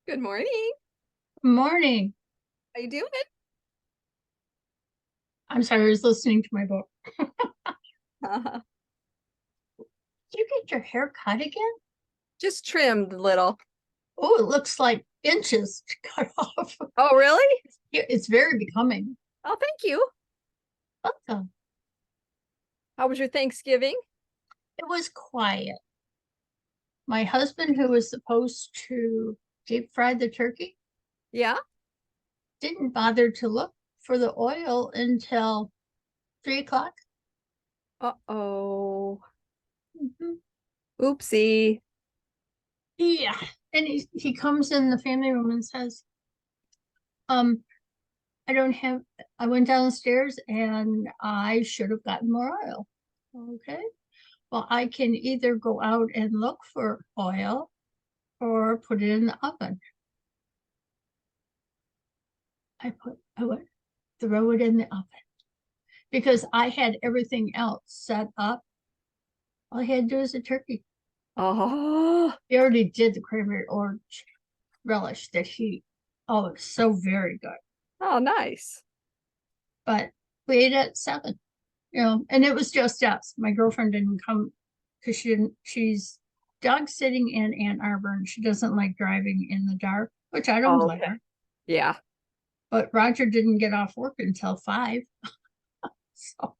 Good morning. Morning. How you doing? I'm sorry, I was listening to my book. Uh, Did you get your hair cut again? just trimmed a little. Oh, it looks like inches to cut off. Oh, really? It's very becoming. Oh, thank you. Welcome. How was your Thanksgiving? It was quiet. My husband, who was supposed to deep fry the turkey, Yeah. didn't bother to look for the oil until 3 o'clock. Uh-oh. Mhm. Oopsie. Yeah. And he comes in the family room and says, um, I don't have, I went downstairs and I should have gotten more oil. Okay. Well, I can either go out and look for oil or put it in the oven. I went, throw it in the oven because I had everything else set up. All I had to do is a turkey. Oh, He already did the cranberry orange relish that oh, it's so very good. oh, nice. But we ate at 7, and it was just us. My girlfriend didn't come because she's dog sitting in Ann Arbor and she doesn't like driving in the dark, which I don't Oh, blame okay. her. Yeah. But Roger didn't get off work until 5. So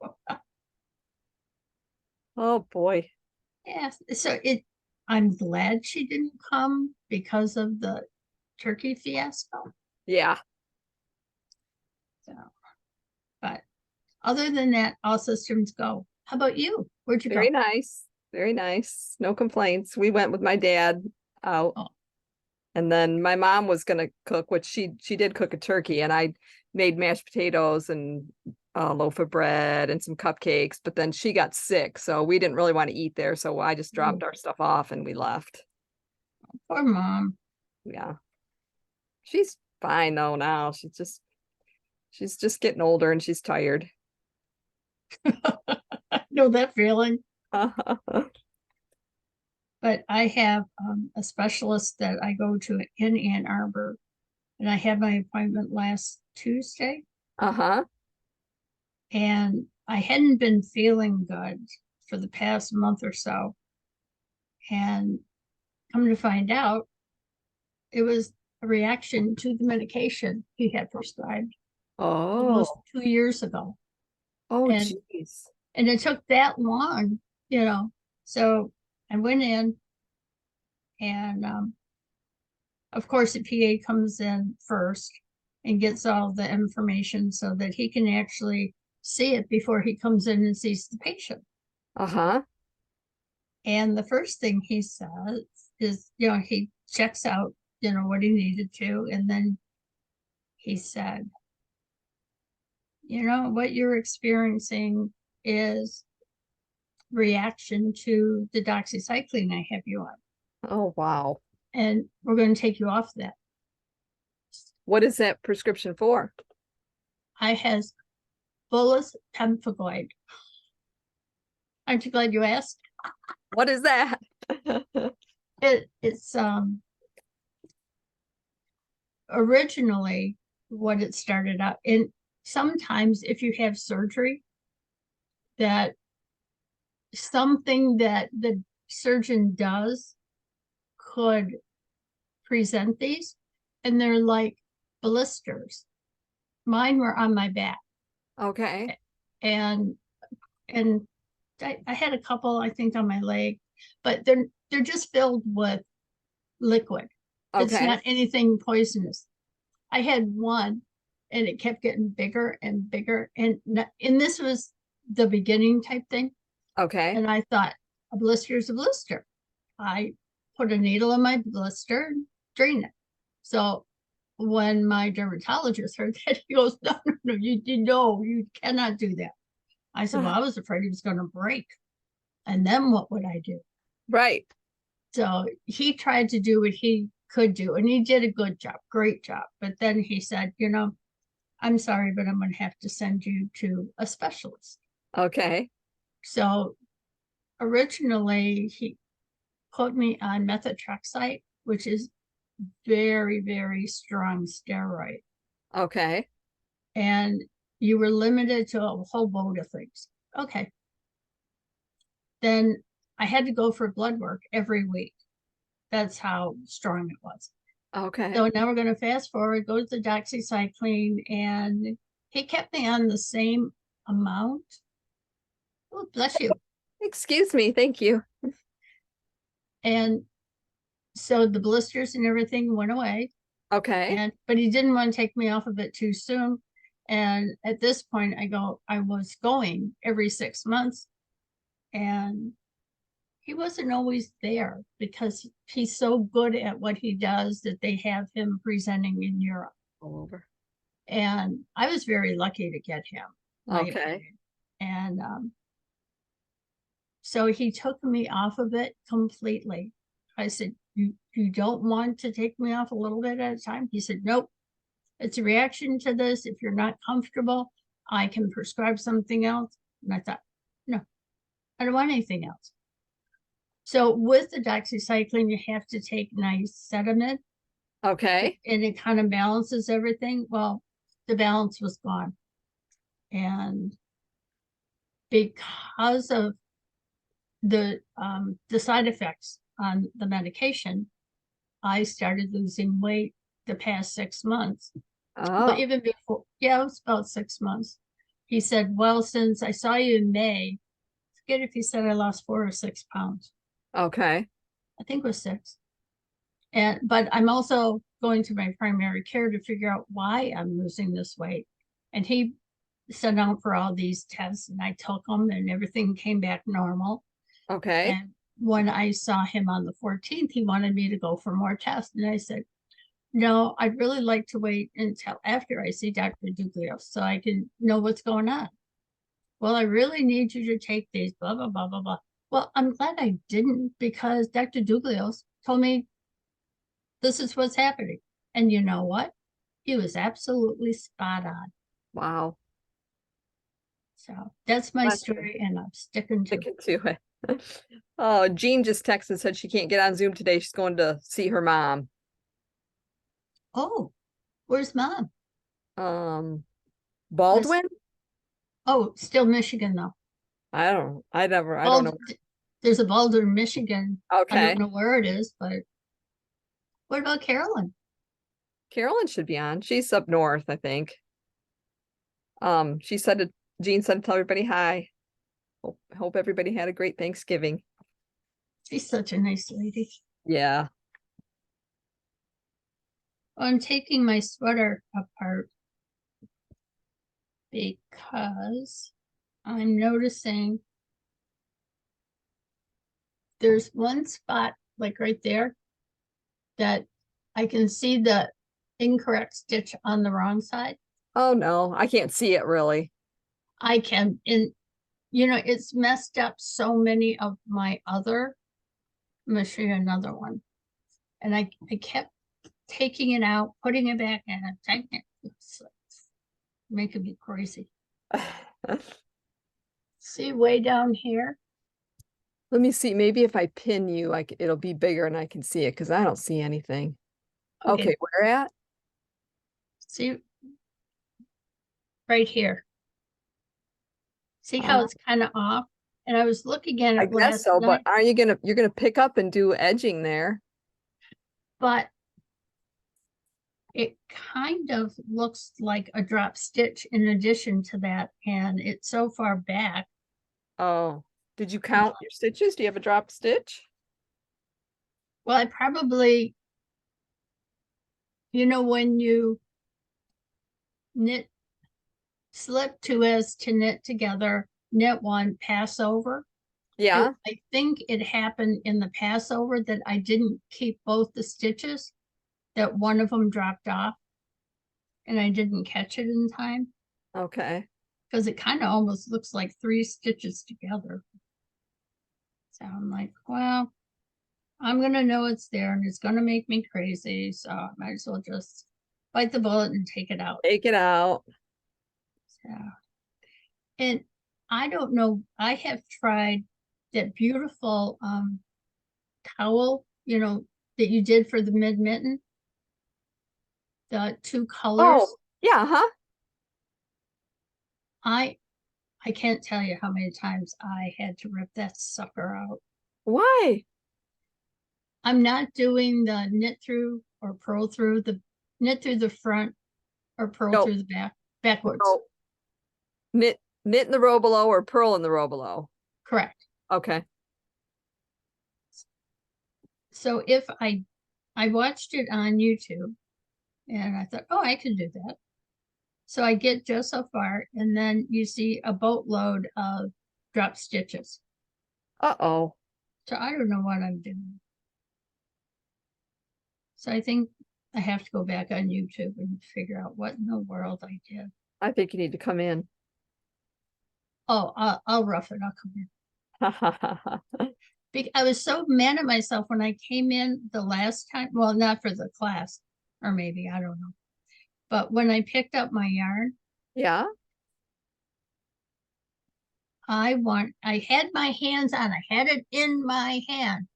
Oh boy. yeah, I'm glad she didn't come because of the turkey fiasco. Yeah. So, but other than that, all systems go. How about you? Where'd you Very go? nice. Very nice. No complaints. We went with my dad out, Oh, and then my mom was gonna cook, which she did cook a turkey, and I made mashed potatoes and a loaf of bread and some cupcakes, but then she got sick, so we didn't really want to eat there, so I just dropped our stuff off and we left. poor mom. Yeah. She's fine though now. She's just getting older and she's tired. I know that feeling. But I have a specialist that I go to in Ann Arbor, and I had my appointment last Tuesday, Uh-huh. and I hadn't been feeling good for the past month or so. And come to find out, it was a reaction to the medication he had prescribed almost Oh. 2 years ago. Oh, And geez. and it took that long, you know. So I went in and of course the PA comes in first and gets all the information so that he can actually see it before he comes in and sees the patient. Uh-huh. And the first thing he says is, he checks out, what he needed to, and then he said, what you're experiencing is reaction to the doxycycline I have you on, Oh, wow. and we're going to take you off that. What is that prescription for? I has bullous pemphigoid. Aren't you glad you asked? What is that? It's originally what it started out. And sometimes if you have surgery, that something that the surgeon does could present these, and they're like blisters. Mine were on my back, Okay. and and I had a couple, I think, on my leg, but they're just filled with liquid. It's Okay. not anything poisonous. I had one, and it kept getting bigger and bigger, and this was the beginning type thing. Okay. And I thought, a blister is a blister. I put a needle in my blister and drain it. So when my dermatologist heard that, he goes, "No, no, no, you cannot do that." I said, "Well, I was afraid he was going to break, and then what would I do?" Right. So he tried to do what he could do, and he did a good job, great job. But then he said, "I'm sorry, but I'm going to have to send you to a specialist." Okay. So originally, he put me on methotrexate, which is very, very strong steroid. Okay. And you were limited to a whole boat of things. Okay. Then I had to go for blood work every week. That's how strong it was. Okay. So now we're going to fast forward, go to the doxycycline, and he kept me on the same amount. Oh, bless you. Excuse me. Thank you. And so the blisters and everything went away. Okay. But he didn't want to take me off of it too soon. And at this point, I was going every 6 months, and he wasn't always there because he's so good at what he does that they have him presenting in Europe. All over. And I was very lucky to get him. Okay. And so he took me off of it completely. I said, you don't want to take me off a little bit at a time? He said, nope. It's a reaction to this. If you're not comfortable, I can prescribe something else. And I thought, no, I don't want anything else. So with the doxycycline, you have to take niacetamide, Okay. and it kind of balances everything. Well, the balance was gone. And because of the side effects on the medication, I started losing weight the past 6 months. But Oh, even before, yeah, it was about 6 months. He said, well, since I saw you in May, forget if he said I lost 4 or 6 pounds. okay. I think it was 6. But I'm also going to my primary care to figure out why I'm losing this weight. And he sent out for all these tests, and I took them, and everything came back normal. Okay. And when I saw him on the 14th, he wanted me to go for more tests. And I said, no, I'd really like to wait until after I see Dr. Duglio so I can know what's going on. Well, I really need you to take these, blah, blah, blah, blah, blah. Well, I'm glad I didn't, because Dr. Duglio told me this is what's happening. And you know what? He was absolutely spot on. Wow. So that's my Bless you. story, and I'm sticking to it. Sticking to it. Oh, Jean just texted and said she can't get on Zoom today. She's going to see her mom. Oh, where's mom? Um, Where's, Baldwin? oh, still Michigan, though. I don't know. Bald, there's a Boulder, Michigan. I don't Okay. know where it is, but what about Carolyn? Carolyn should be on. She's up north, I think. She said to Jean said to tell everybody hi. Hope everybody had a great Thanksgiving. She's such a nice lady. Yeah. I'm taking my sweater apart because I'm noticing there's one spot, like right there, that I can see the incorrect stitch on the wrong side. Oh no, I can't see it really. I can, and it's messed up so many of my other. I'm gonna show you another one. And I kept taking it out, putting it back, and taking it. It's like making me crazy. See way down here? Let me see. Maybe if I pin you, like it'll be bigger and I can see it because I don't see anything. Okay, Okay, where at? see right here. See how Uh, it's kind of off? And I was looking at I it guess last so, but night, are you're gonna pick up and do edging there? but it kind of looks like a drop stitch in addition to that, and it's so far back. Oh, did you count your stitches? Do you have a drop stitch? Well, I probably, when you knit, slip two as to knit together, knit one, pass over. Yeah. I think it happened in the Passover that I didn't keep both the stitches, that one of them dropped off, and I didn't catch it in time, Okay. because it kind of almost looks like 3 stitches together. So I'm like, well, I'm going to know it's there, and it's going to make me crazy. So I might as well just bite the bullet and take it out. Take it out. So, and I don't know, I have tried that beautiful towel, that you did for the mid mitten. the two colors. Oh, yeah, huh? I I can't tell you how many times I had to rip that sucker out. Why? I'm not doing the knit through or purl through, the knit through the front or purl No, through the backwards. no. Knit in the row below or purl in the row below. Correct. Okay. So if I watched it on YouTube and I thought, oh, I can do that. So I get just so far, and then you see a boatload of drop stitches. Uh-oh. So I don't know what I'm doing. So I think I have to go back on YouTube and figure out what in the world I did. I think you need to come in. Oh, I'll rough it. I'll come in. I was so mad at myself when I came in the last time. Well, not for the class, or maybe, I don't know. But when I picked up my yarn, Yeah. I had my hands on, I had it in my hand.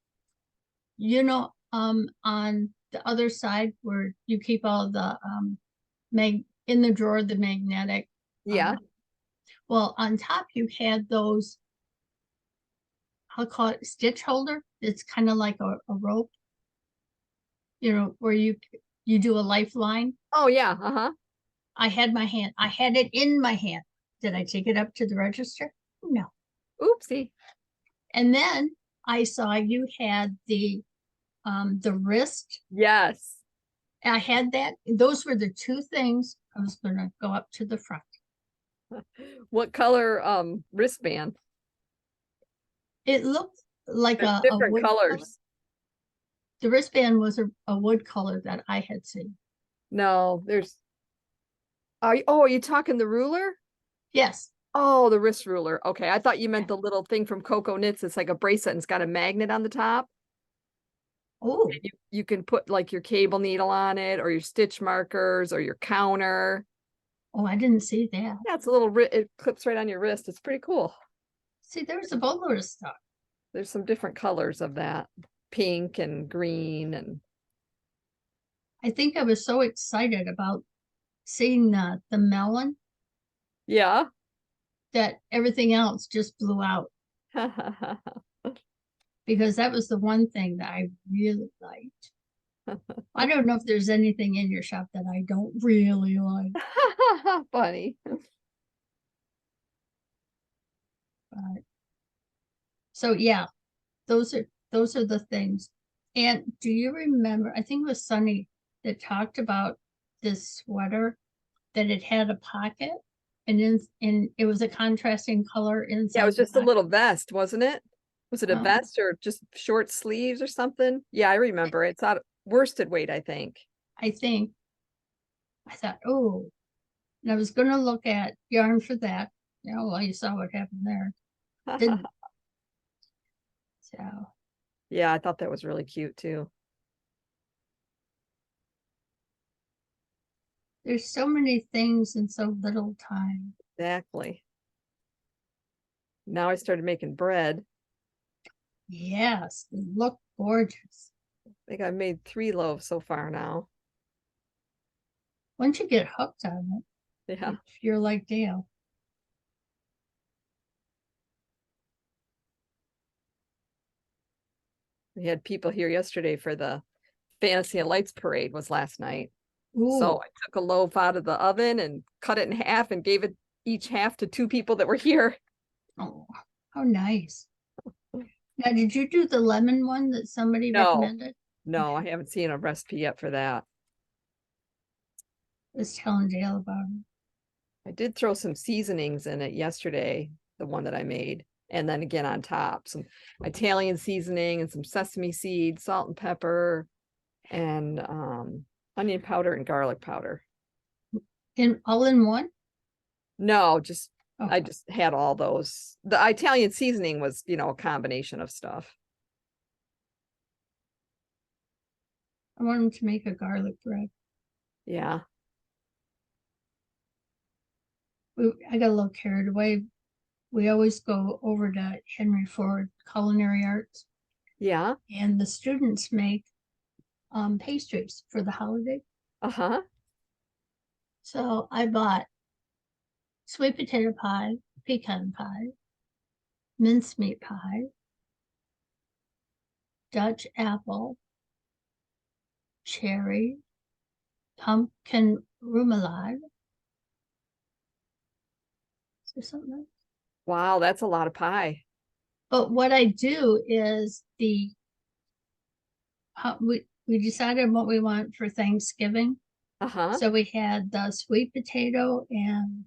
On the other side where you keep all the in the drawer, the magnetic. Yeah. Well, on top you had those, I'll call it stitch holder. It's kind of like a rope, where you do a lifeline. Oh, yeah. Uh-huh. I had it in my hand. Did I take it up to the register? No. Oopsie. And then I saw you had the wrist. Yes. I had that. Those were the two things I was going to go up to the front. What color wristband? It looked like There's a different wood color. colors. The wristband was a wood color that I had seen. No, there's are you talking the ruler? Yes. Oh, the wrist ruler. Okay. I thought you Yeah. meant the little thing from Coco Knits. It's like a bracelet and it's got a magnet on the top. Oh, You can put like your cable needle on it or your stitch markers or your counter. oh, I didn't see that. Yeah, it's a little it clips right on your wrist. It's pretty cool. See, there's a boatload of stuff. There's some different colors of that. Pink and green and I think I was so excited about seeing the melon yeah. that everything else just blew out, because that was the one thing that I really liked. I don't know if there's anything in your shop that I don't really like. Funny. But so yeah, those are the things. And do you remember? I think it was Sunny that talked about this sweater, that it had a pocket, and it was a contrasting color inside. Yeah, it was the just a pocket. little vest, wasn't it? Was it a Um, vest or just short sleeves or something? Yeah, I remember. It's out worsted weight, I think. I think I thought, oh, and I was going to look at yarn for that. Well, you saw what happened there. Didn't. So Yeah, I thought that was really cute too. there's so many things in so little time. Exactly. Now I started making bread. Yes, they look gorgeous. I think I've made 3 loaves so far now. Once you get hooked on it, Yeah. if you're like Dale. We had people here yesterday for the Fantasy and Lights parade was last night. So Ooh, I took a loaf out of the oven and cut it in half and gave it each half to 2 people that were here. oh, how nice. Now, did you do the lemon one that somebody No, recommended? no, Okay. I haven't seen a recipe yet for that. I was telling Dale about it. I did throw some seasonings in it yesterday, the one that I made, and then again on top, some Italian seasoning and some sesame seeds, salt and pepper, and onion powder and garlic powder. All in one? No, just I Okay. just had all those. The Italian seasoning was, a combination of stuff. I want him to make a garlic bread. Yeah. I got a little carried away. We always go over to Henry Ford Culinary Arts, Yeah. and the students make pastries for the holiday. Uh-huh. So I bought sweet potato pie, pecan pie, mincemeat pie, Dutch apple, cherry, pumpkin remoulade. Is there something else? Wow, that's a lot of pie. But what I do is we decided what we want for Thanksgiving. Uh-huh. So we had the sweet potato and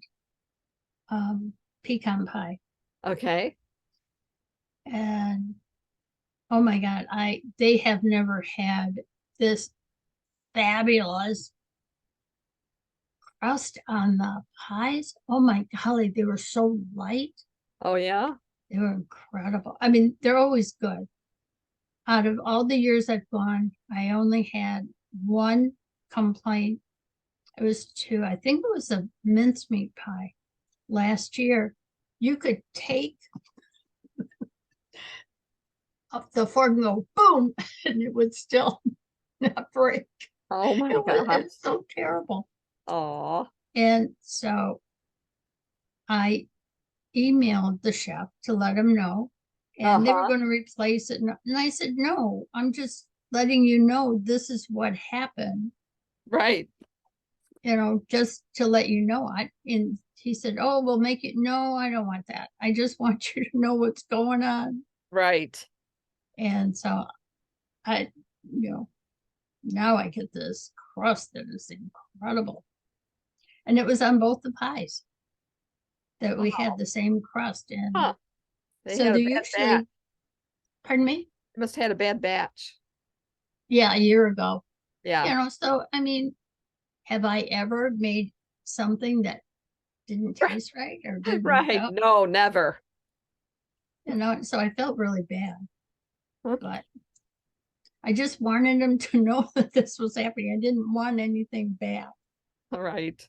pecan pie. Okay. And oh my God, they have never had this fabulous crust on the pies. Oh my golly, they were so light. Oh yeah. They were incredible. I mean, they're always good. Out of all the years I've gone, I only had one complaint. It was two. I think it was a mincemeat pie last year. You could take up the fork and go boom, and it would still not break. Oh my gosh. It's so terrible. Oh. And so I emailed the chef to let him know, and they were Uh-huh. going to replace it. And I said, no, I'm just letting you know this is what happened, Right. just to let you know. And he said, oh, we'll make it. No, I don't want that. I just want you to know what's going on. Right. And so I, you know, now I get this crust that is incredible. And it was on both the pies that we had Oh, the same crust. And huh. They so had a they're bad batch. usually, pardon me? They must have had a bad batch. Yeah, a year ago. Yeah. So I mean, have I ever made something that didn't taste right or didn't work Right. out? No, never. So I felt really bad, but I just wanted them to know that this was happening. I didn't want anything bad. All right.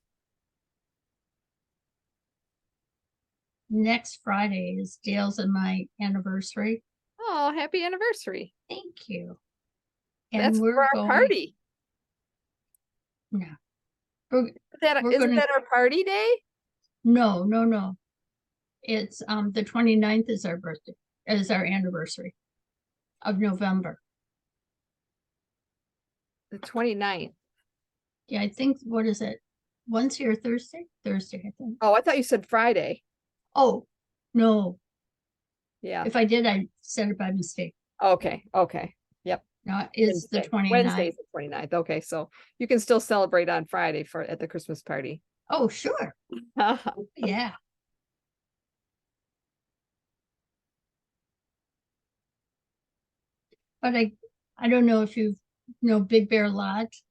Next Friday is Dale's and my anniversary. Oh, happy anniversary. Thank you. That's And for we're our going, party. no, we're, we're Isn't gonna, that our party day? no, no, no. It's the 29th is our birthday, is our anniversary of November. The 29th. Yeah, I think, what is it? Wednesday or Thursday? Thursday, I think. Oh, I thought you said Friday. Oh, no. Yeah. If I did, I said it by mistake. Okay. Okay. Yep. No, it's the Wednesday. 29th. Wednesday's the 29th. Okay. So you can still celebrate on Friday at the Christmas party. Oh, sure. Yeah. But I don't know if you know Big Bear Lodge.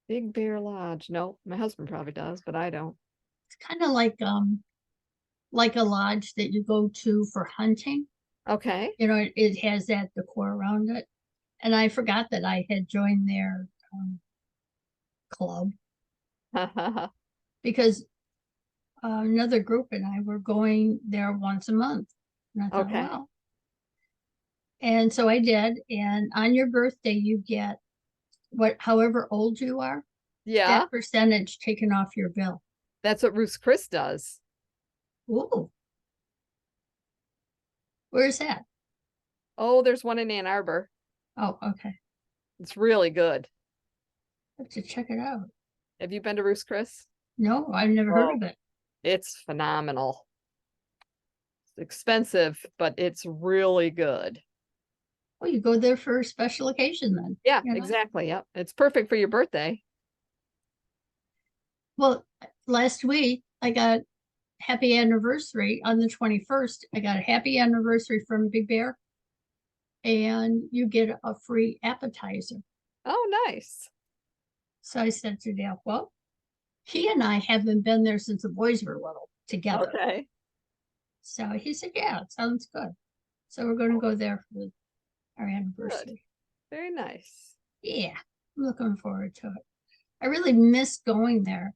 Big Bear Lodge. No, my husband probably does, but I don't. It's kind of like a lodge that you go to for hunting. Okay. It has that decor around it. And I forgot that I had joined their club because another group and I were going there once a month. And I thought, Okay. well, and so I did. And on your birthday, you get however old you are, Yeah. that percentage taken off your bill. That's what Ruth's Chris does. Ooh, where's that? Oh, there's one in Ann Arbor. Oh, okay. It's really good. I have to check it out. Have you been to Ruth's Chris? No, I've never heard Oh, of it. it's phenomenal. It's expensive, but it's really good. Well, you go there for a special occasion then. Yeah, exactly. Yep. It's perfect for your birthday. Well, last week I got happy anniversary on the 21st. I got a happy anniversary from Big Bear, and you get a free appetizer. Oh, nice. So I said to Dale, well, he and I haven't been there since the boys were little together. Okay. So he said, yeah, it sounds good. So we're going to go there for our anniversary. Good. Very nice. Yeah, I'm looking forward to it. I really miss going there,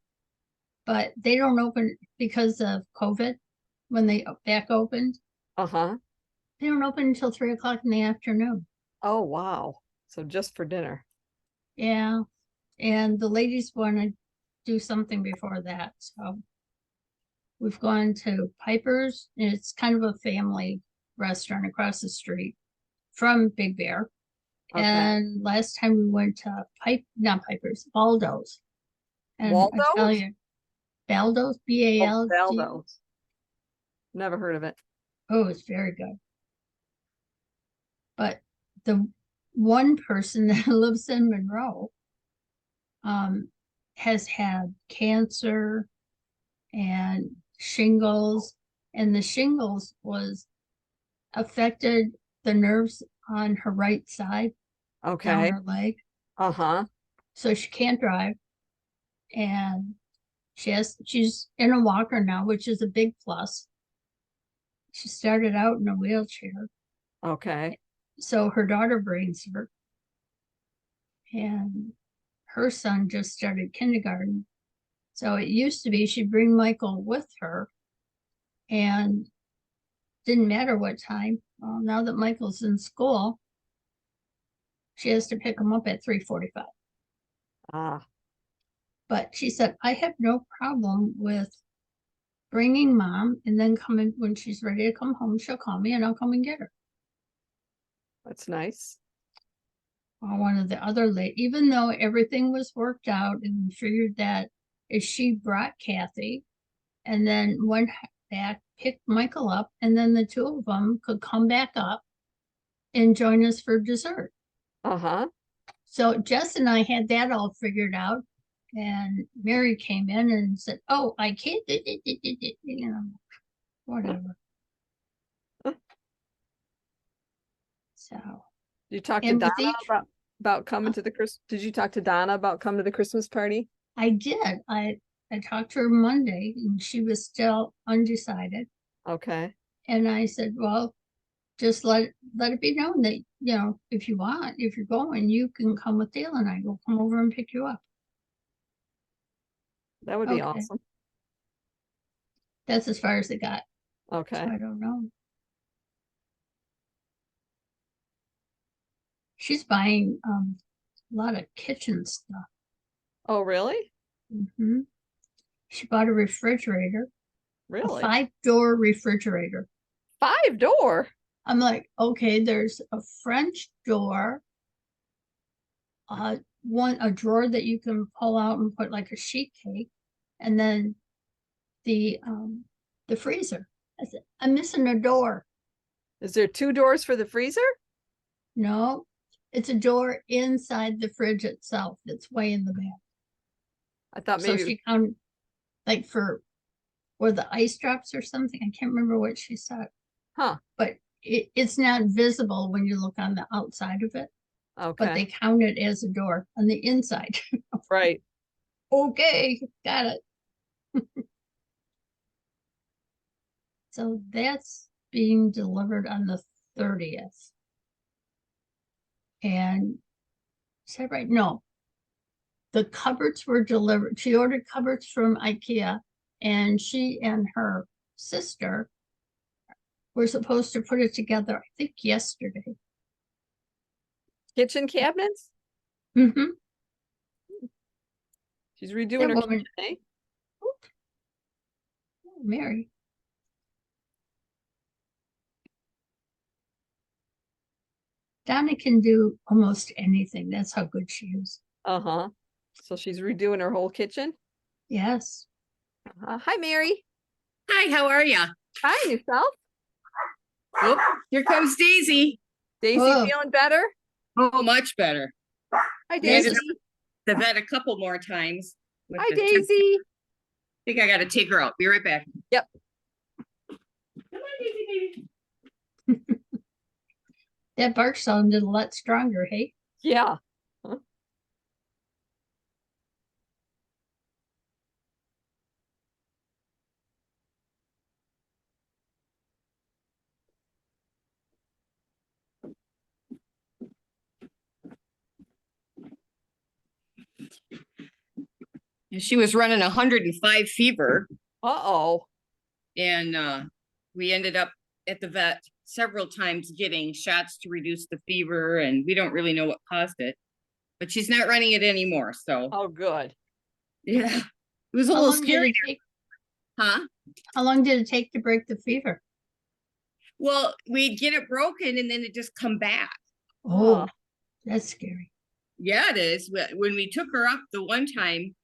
but they don't open because of COVID. When they back opened, Uh-huh. they don't open until 3 o'clock in the afternoon. Oh, wow. So just for dinner. Yeah. And the ladies wanted do something before that. So we've gone to Piper's, and it's kind of a family restaurant across the street from Big Bear. Okay. And last time we went to not Piper's, Baldo's. And Waldo's? Italian. Baldo's, Oh, B-A-L-D. Baldo's. Never heard of it. Oh, it's very good. But the one person that lives in Monroe has had cancer and shingles, and the shingles was affected the nerves on her right side down Okay. her leg. Uh-huh. So she can't drive, and she's in a walker now, which is a big plus. She started out in a wheelchair, Okay. so her daughter brings her, and her son just started kindergarten. So it used to be she'd bring Michael with her, and didn't matter what time. Well, now that Michael's in school, she has to pick him up at 3:45. Ah, But she said, I have no problem with bringing mom, and then coming when she's ready to come home, she'll call me and I'll come and get her. that's nice. One of the other even though everything was worked out and we figured that if she brought Kathy and then went back, picked Michael up, and then the two of them could come back up and join us for dessert. Uh-huh. So Jess and I had that all figured out, and Mary came in and said, oh, I can't, you know, whatever. So, You talked to and Donna with each, about coming to the Did you talk to Donna about coming to the Christmas party? I did. I talked to her Monday, and she was still undecided. Okay. And I said, well, just let it be known that, you know, if you want, if you're going, you can come with Dale and I. We'll come over and pick you up. That would be Okay. awesome. That's as far as it got. Okay. So I don't know. She's buying a lot of kitchen stuff. Oh, really? Hmm. She bought a refrigerator, a Really? 5-door refrigerator. 5-door? I'm like, okay, there's a French door, a drawer that you can pull out and put like a sheet cake, and then the freezer. I said, I'm missing a door. Is there 2 doors for the freezer? No, it's a door inside the fridge itself that's way in the back. I thought So maybe she counted like for or the ice drops or something. I can't remember what she said, huh. but it's not visible when you look on the outside of it, but they Okay. count it as a door on the inside. Right. Okay, got it. So that's being delivered on the 30th. And is that right? No, the cupboards were delivered. She ordered cupboards from IKEA, and she and her sister were supposed to put it together, I think yesterday. Kitchen cabinets? Mm-hmm. She's redoing That her woman, kitchen, eh? Mary. Donna can do almost anything. That's how good she is. Uh-huh. So she's redoing her whole kitchen? Yes. Hi, Mary. Hi, how are ya? Hi, yourself? Oh, here comes Daisy. Daisy Oh. feeling better? Oh, much better. Hi, We ended Daisy. up the vet a couple more times. with Hi, the Daisy. I think I gotta take her out. Be right back. Yep. Come on, Daisy, baby. That bark sounded a lot stronger, hey? Yeah. She was running 105 fever, Uh-oh. and we ended up at the vet several times getting shots to reduce the fever, and we don't really know what caused it. But she's not running it anymore, so Oh, good. Yeah, it was a How little long did scary, it take? huh? How long did it take to break the fever? Well, we'd get it broken and then it just come back. Oh, that's scary. Yeah, it is. When we took her up the one time,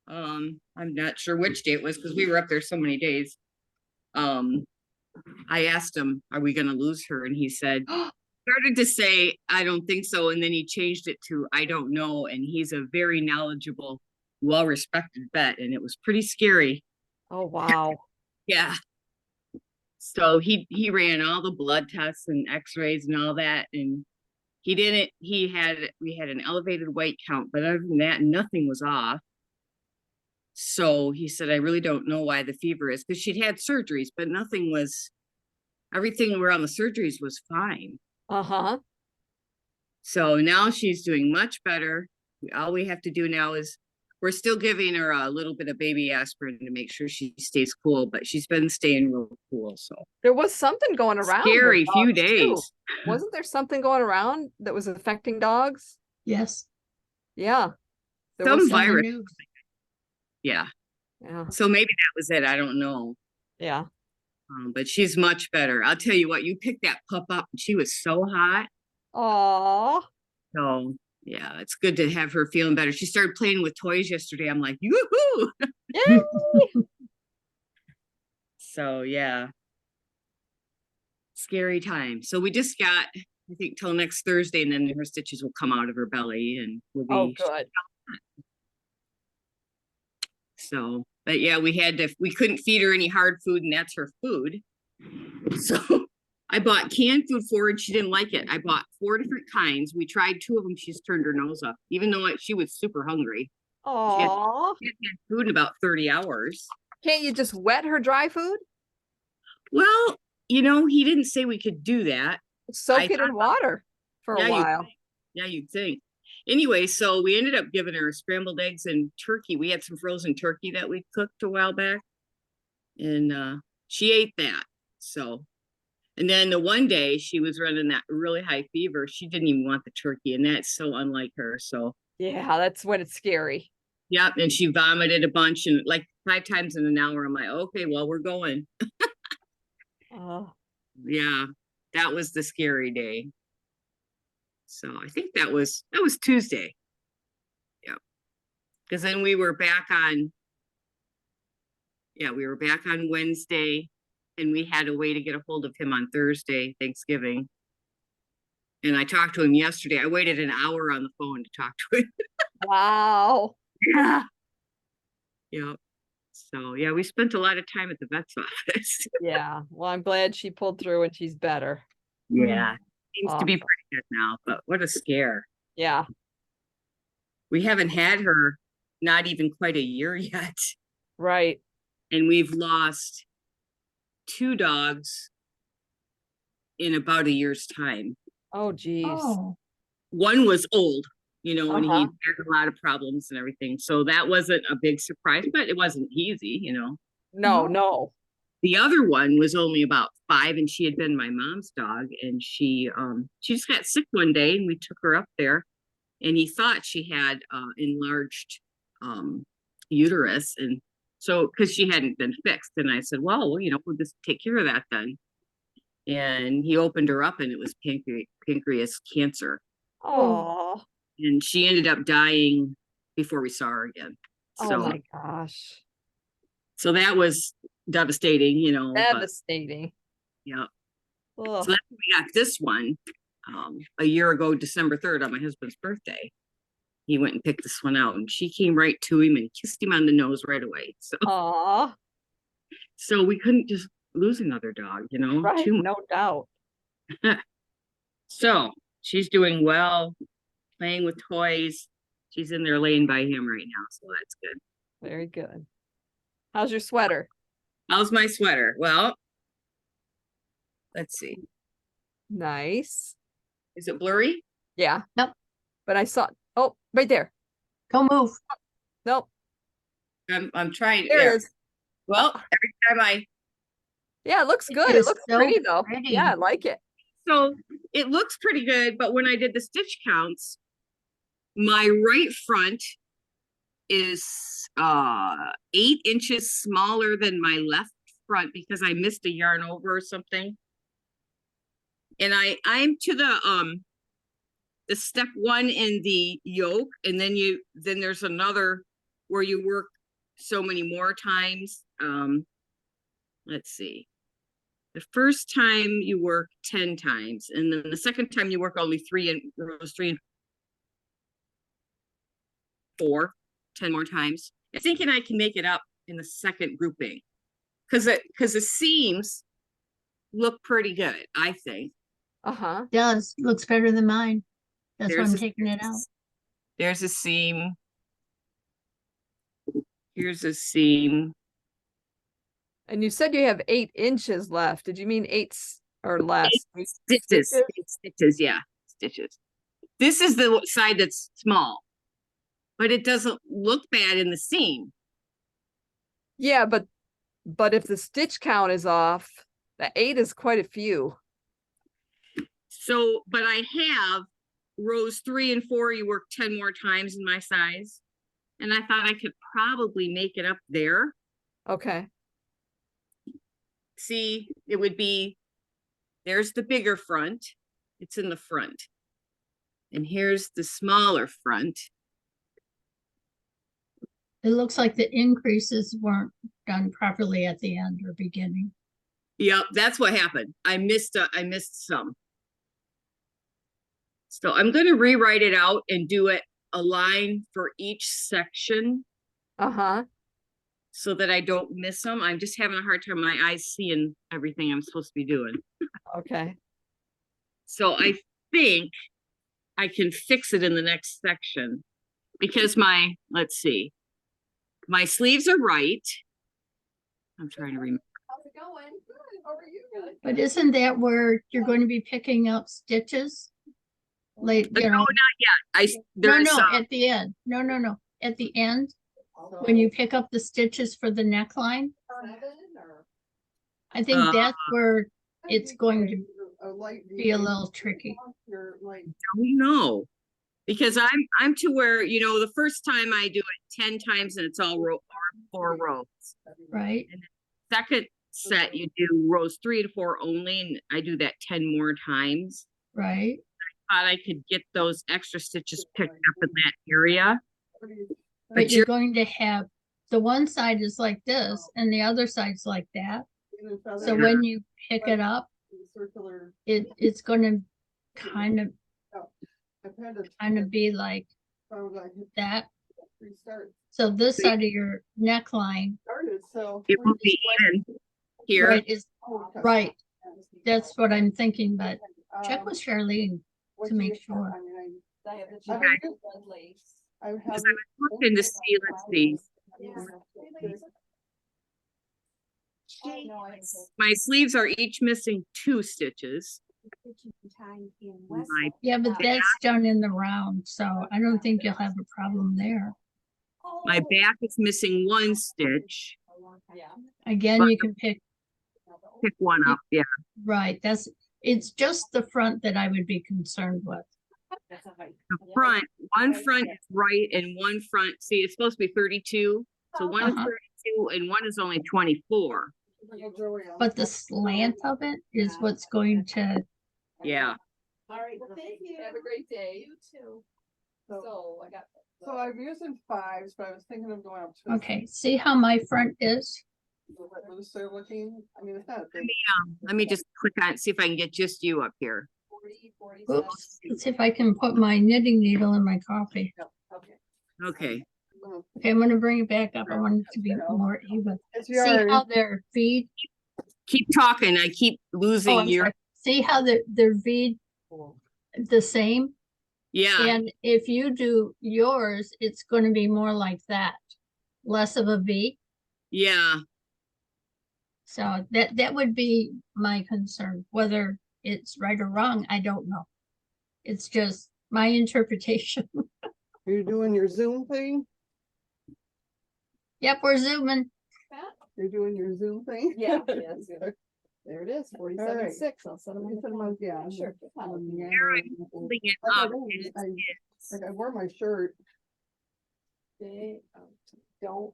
I'm not sure which day it was because we were up there so many days. I asked him, "Are we going to lose her?" And he said, started to say, "I don't think so," and then he changed it to, "I don't know." And he's a very knowledgeable, well-respected vet, and it was pretty scary. Oh, wow. Yeah. So he ran all the blood tests and X-rays and all that, and he didn't. We had an elevated white count, but other than that, nothing was off. So he said, "I really don't know why the fever is," because she'd had surgeries, but nothing was. Everything around the surgeries was fine. Uh-huh. So now she's doing much better. All we have to do now is we're still giving her a little bit of baby aspirin to make sure she stays cool, but she's been staying real cool. So There was something going around with scary few dogs, too. days. Wasn't there something going around that was affecting dogs? Yes. Yeah. There Some was It's on the virus. news. Yeah. Yeah. So maybe that was it. I don't know. Yeah. But she's much better. I'll tell you what, you picked that pup up and she was so hot. Aw. So yeah, it's good to have her feeling better. She started playing with toys yesterday. I'm like, yoo-hoo. Yay. So yeah, scary time. So we just got, I think, till next Thursday, and then her stitches will come out of her belly and we'll Oh, be good. so. But yeah, we couldn't feed her any hard food, and that's her food. So I bought canned food for her and she didn't like it. I bought 4 different kinds. We tried 2 of them. She's turned her nose up, even though she was super hungry. Aw. She hadn't had food in about 30 hours. Can't you just wet her dry food? Well, he didn't say we could do that. Soak it in water for a while. Yeah, you'd think. Anyway, so we ended up giving her scrambled eggs and turkey. We had some frozen turkey that we cooked a while back, and she ate that. So, and then the one day she was running that really high fever. She didn't even want the turkey, and that's so unlike her. So, Yeah, that's when it's scary. yeah, and she vomited a bunch, and like 5 times in an hour. I'm like, okay, well, we're going. Oh, Yeah, that was the scary day. So I think that was Tuesday. Yeah. Because then we were back on Wednesday, and we had a way to get a hold of him on Thursday, Thanksgiving. And I talked to him yesterday. I waited an hour on the phone to talk to him. wow. Yeah. Yeah. So yeah, we spent a lot of time at the vet's office. Yeah. Well, I'm glad she pulled through and she's better. Yeah. Seems to be Awesome. pretty good now, but what a scare. Yeah. We haven't had her not even quite a year yet. Right. And we've lost 2 dogs in about a year's time. Oh, geez. Oh, One was old, and he Uh-huh. had a lot of problems and everything. So that wasn't a big surprise, but it wasn't easy. No. The other one was only about 5, and she had been my mom's dog, and she just got sick one day, and we took her up there, and he thought she had enlarged uterus, and so because she hadn't been fixed, and I said, well, we'll just take care of that then. And he opened her up, and it was pancreas cancer, Oh. and she ended up dying before we saw her again. Oh So my gosh. so that was devastating, but Devastating. yeah. Ugh. So that's when we got this one a year ago, December 3rd, on my husband's birthday. He went and picked this one out, and she came right to him and kissed him on the nose right away. Aw. So we couldn't just lose another dog, Right. too No doubt. much. So she's doing well, playing with toys. She's in there laying by him right now, so that's good. Very good. How's your sweater? How's my sweater? Well, let's see. Nice. Is it blurry? Yeah. Yep. But I saw, oh, right there. go move. Nope. I'm trying. There it is. Well, every time Yeah, it looks It good. It is looks so pretty though. pretty. Yeah, I like it. so it looks pretty good, but when I did the stitch counts, my right front is 8 inches smaller than my left front because I missed a yarn over or something. And I'm to the step 1 in the yoke, and then there's another where you work so many more times. Let's see. The first time you work 10 times, and then the second time you work only 3 and rows 3 and 4, 10 more times. I'm thinking I can make it up in the second grouping because the seams look pretty good, I think. Uh-huh. Does, looks better than mine. That's why I'm taking it out. There's a seam. Here's a seam. And you said you have 8 inches left. Did you mean 8 or less? 8 stitches. 8 stitches, yeah, stitches. This is the side that's small, but it doesn't look bad in the seam. Yeah, but if the stitch count is off, the 8 is quite a few. So, but I have rows 3 and 4, you work 10 more times in my size. And I thought I could probably make it up there. Okay. See, it would be, there's the bigger front. It's in the front. And here's the smaller front. It looks like the increases weren't done properly at the end or beginning. Yep, that's what happened. I missed some. So I'm going to rewrite it out and do it a line for each section Uh-huh. so that I don't miss them. I'm just having a hard time, my eyes seeing everything I'm supposed to be doing. Okay. So I think I can fix it in the next section because let's see, my sleeves are right. I'm trying to remember. How's it going? Good. How are you? Good. But isn't that where you're going to be picking up stitches? Like, No, not yet. No, at the end. No. At the end, when you pick up the stitches for the neckline, I think that's where it's going to be a little tricky. I don't know. Because I'm to where, the first time I do it 10 times and it's all 4 rows. Right. And the second set you do rows 3 and 4 only, and I do that 10 more times. Right. I thought I could get those extra stitches picked up in that area. But you're going to have, the one side is like this and the other side's like that. So when you pick it up, it's going to kind of be like that. So this side of your neckline, It will be in here. right, is right. That's what I'm thinking, but check with Charlene to make sure. Because I was looking to see, let's see. My sleeves are each missing 2 stitches. Yeah, but that's done in the round, so I don't think you'll have a problem there. My back is missing 1 stitch. Again, you can pick one up, yeah. right. It's just the front that I would be concerned with. The front, one front is right and one front, see, it's supposed to be 32. So one is 32 and one is only 24. But the slant of it is what's going to. Yeah. All right. Well, thank you. Have a great day. You too. So I'm using 5s, but I was thinking of going up to. Okay, see how my front is? Looser looking. I mean, it's not a big. Let me just click on it, see if I can get just you up here. Oops, let's see if I can put my knitting needle in my coffee. Okay. Okay, I'm gonna bring it back up. I want it to be more even. See how their feet. Keep talking. I keep losing your. Sorry. See how their feet the same? Yeah. And if you do yours, it's going to be more like that, less of a V. Yeah. So that would be my concern. Whether it's right or wrong, I don't know. It's just my interpretation. You're doing your Zoom thing? Yep, we're zooming. You're doing your Zoom thing? Yeah. There it is, 47.6. I'll send them. Yeah, Sure. Holding it up. I wore my shirt. don't.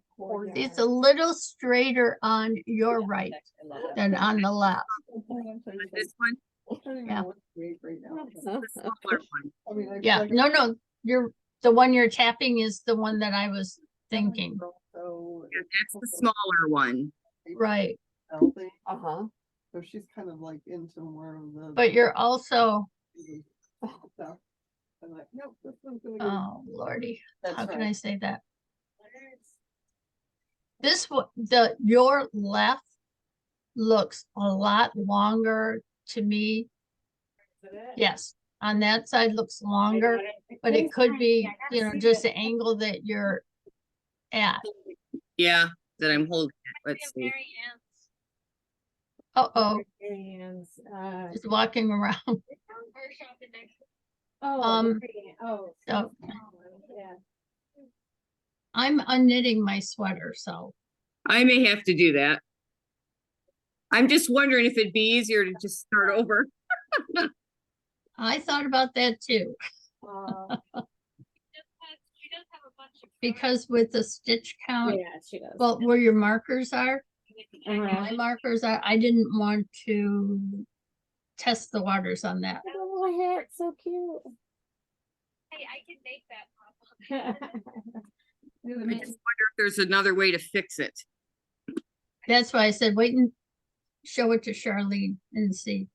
It's a little straighter on your right than on the left. This one, Yeah. the smaller one. Yeah, no, the one you're tapping is the one that I was thinking, Yeah, that's the smaller one. right? Uh-huh. So she's kind of like into more of the. But you're also, stuff. I'm like, nope, this one's gonna go. oh lordy, That's how can right. I say that? This one, your left looks a lot longer to me. Yes, on that side looks longer, but it could be, just the angle that you're at. Yeah, that I'm holding it. Let's see. Uh-oh, And, just walking around. oh, So yeah. I'm unknitting my sweater, so I may have to do that. I'm just wondering if it'd be easier to just start over. I thought about that too. Because with the stitch count, Yeah, she does. well, where your markers are, Uh-huh. my markers are, I didn't want to test the waters on that. Oh, my hair, it's so cute. Hey, I can make that pop. I just wonder if there's another way to fix it. That's why I said, wait and show it to Charlene and see.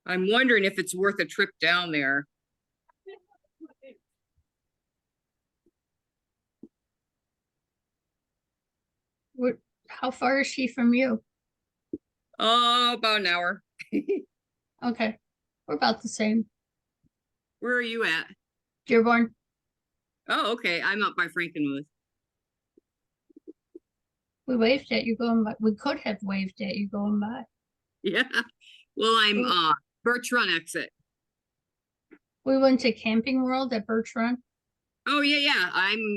I'm wondering if it's worth a trip down there. How far is she from you? Oh, about an hour. Okay, we're about the same. Where are you at? Dearborn, Oh, okay. I'm up by Frankenmuth. we waved at you going by. We could have waved at you going by. Yeah. Well, I'm Oh. Birch Run exit. We went to Camping World at Birch Run. Oh yeah. I'm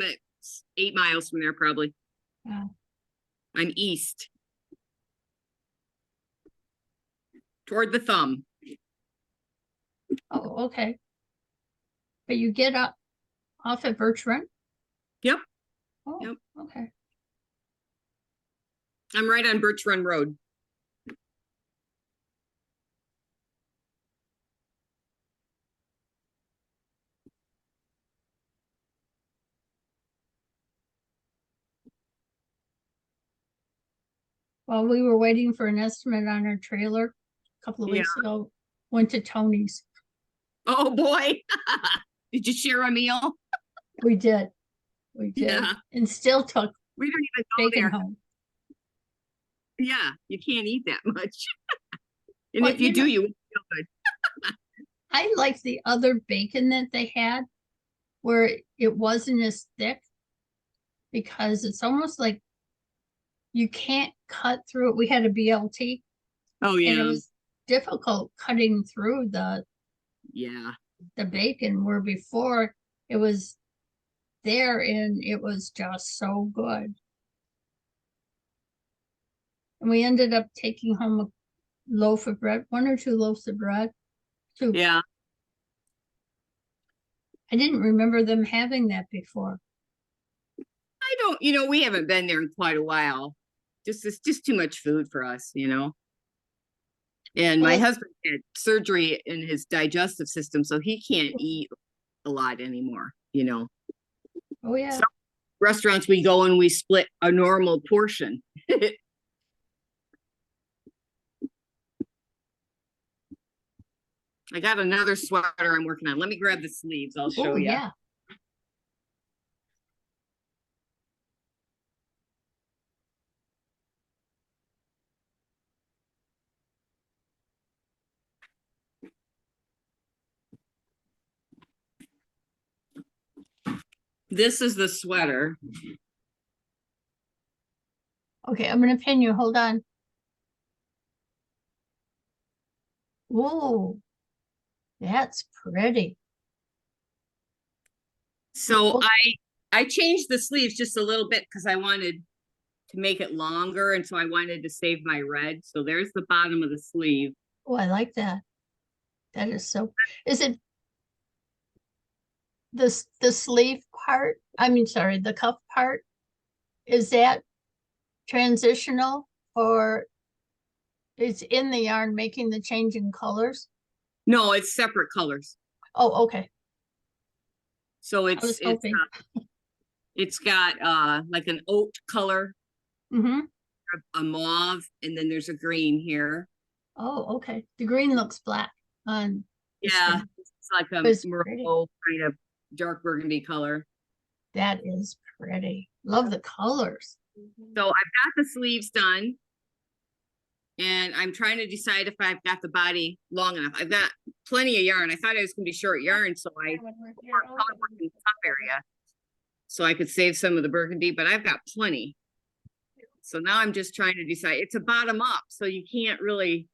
8 miles from there probably. Yeah. I'm east. Toward the thumb. Oh, okay. But you get up off at Birch Run? Yep. Oh, Yep. okay. I'm right on Birch Run Road. While we were waiting for an estimate on our trailer a couple of Yeah. weeks ago, went to Tony's. Oh boy. Did you share a meal? We did. We did. Yeah. And still took We don't even go bacon there. home. Yeah, you can't eat that much. And Well, if you you do, know- you won't feel good. I liked the other bacon that they had where it wasn't as thick because it's almost like you can't cut through it. We had a BLT Oh and it yeah. was difficult cutting through the Yeah. bacon where before it was there and it was just so good. And we ended up taking home a loaf of bread, 1 or 2 loaves of bread. 2. Yeah. I didn't remember them having that before. I don't, we haven't been there in quite a while. It's just too much food for us, And my Well- husband had surgery in his digestive system, so he can't eat a lot anymore, Oh yeah. So- Restaurants we go and we split a normal portion. I got another sweater I'm working on. Let me grab the sleeves. I'll show Oh you. yeah. This is the sweater. Okay, I'm gonna pin you. Hold on. Whoa, that's pretty. So Well- I changed the sleeves just a little bit because I wanted to make it longer, and so I wanted to save my red. So there's the bottom of the sleeve. Oh, I like that. That is so. Is it the sleeve part? I mean, sorry, the cuff part. Is that transitional or it's in the yarn making the change in colors? No, it's separate colors. Oh, okay. So I was hoping. it's got like an oat color, Mm-hmm. a mauve, and then there's a green here. Oh, okay. The green looks black on the Yeah, screen. it's like a It's pretty. Merlot kind of dark burgundy color. That is pretty. Love the colors. So I've got the sleeves done. And I'm trying to decide if I've got the body long enough. I've got plenty of yarn. I thought I was gonna be short yarn, so I color worked in the top area. So I could save some of the burgundy, but I've got plenty. So now I'm just trying to decide. It's a bottom up, so you can't really,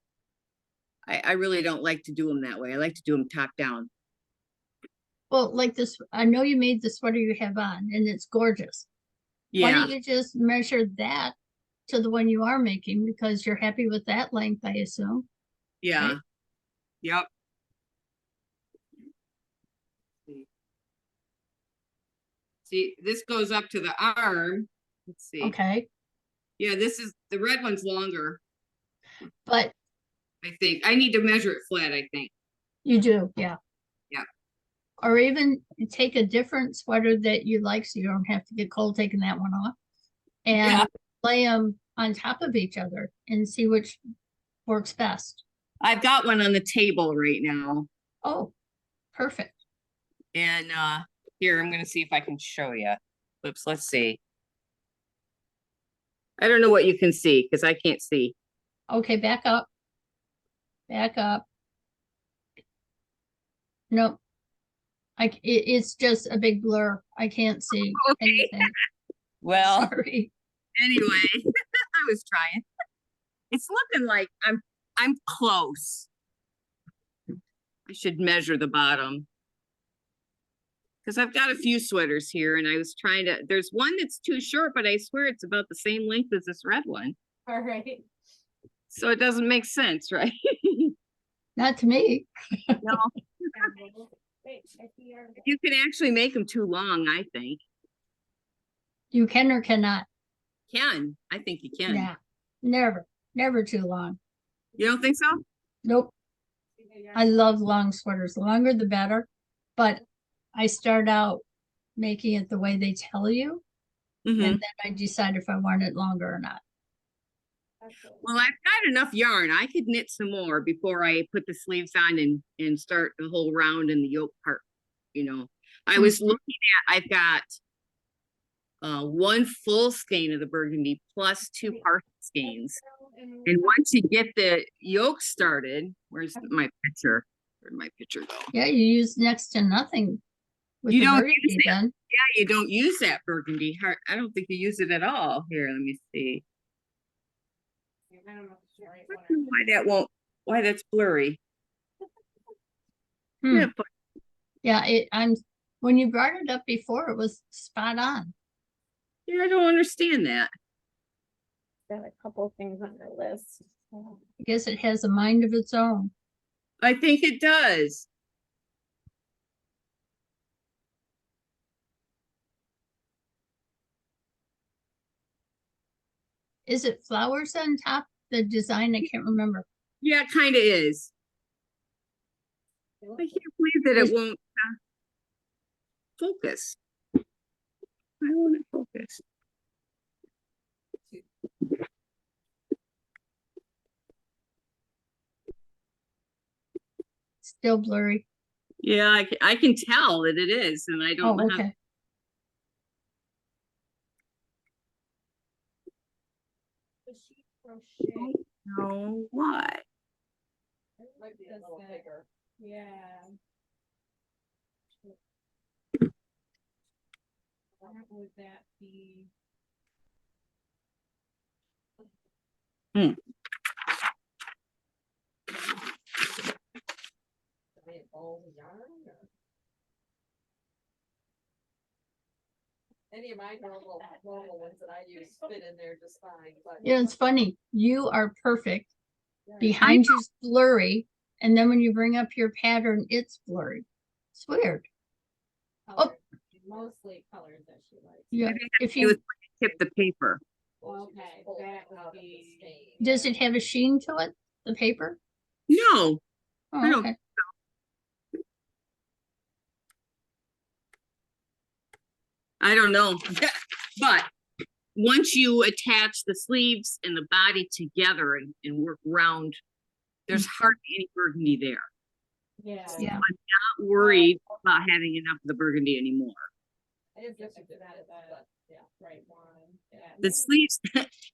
I really don't like to do them that way. I like to do them top down. Well, like this, I know you made the sweater you have on and it's gorgeous. Why Yeah, don't you just measure that to the one you are making because you're happy with that length, I assume. yeah. Right. Yep. See, this goes up to the arm. Let's see. Okay, Yeah, this is, the red one's longer, but I think. I need to measure it flat, I think. you do, yeah. Yeah. Or even take a different sweater that you like so you don't have to get cold taking that one off. Yeah. And lay them on top of each other and see which works best. I've got one on the table right now. Oh, perfect. And here, I'm gonna see if I can show you. Oops, let's see. I don't know what you can see because I can't see. Okay, back up. Back up. Nope. It's just a big blur. I can't see Okay. anything. Well, Sorry. anyway, I was trying. It's looking like I'm close. I should measure the bottom. Because I've got a few sweaters here and I was trying to, there's one that's too short, but I swear it's about the same length as this red one. All right. So it doesn't make sense, right? Not to me. No, Wait, I see your. you can actually make them too long, I think. You can or cannot. I think you can. Nah, never, never too long. You don't think so? Nope. I love long sweaters. The longer the better. But I start out making it the way they tell you. Mhm. And then I decide if I want it longer or not. Well, I've got enough yarn. I could knit some more before I put the sleeves on and start the whole round in the yoke part. You know, I was looking at, I've got one full skein of the burgundy plus 2 partial skeins. And once you get the yoke started, where's my picture? Where'd my picture go? Yeah, you use next to nothing with You the don't burgundy use it. then. Yeah, you don't use that burgundy. I don't think you use it at all. Here, let me see. I don't know why that's blurry. Hmm. Yeah, but Yeah, when you brought it up before, it was spot on. yeah, I don't understand that. Got a couple things on the list. I guess it has a mind of its own. I think it does. Is it flowers on top? The design, I can't remember. Yeah, it kind of is. I can't believe that it won't focus. Why won't it focus? Still blurry. Yeah, I can tell that it is, and I don't Oh, know how. okay. No, why? Might be a little bigger. Yeah. What would that be? Any of my normal ones that I use fit in there just fine, but. Yeah, it's funny. You are perfect. Behind you's blurry. And then when you bring up your pattern, it's blurry. It's weird. Oh. Mostly colors that she likes. Yeah, Maybe if It was you tip the paper. Okay, that would be. Does it have a sheen to it, the paper? No, I Oh, don't- okay. I don't know. But once you attach the sleeves and the body together and work round, there's hardly any burgundy there. Yeah. Yeah. Not worried about having enough of the burgundy anymore. Right one. Yeah. The sleeves,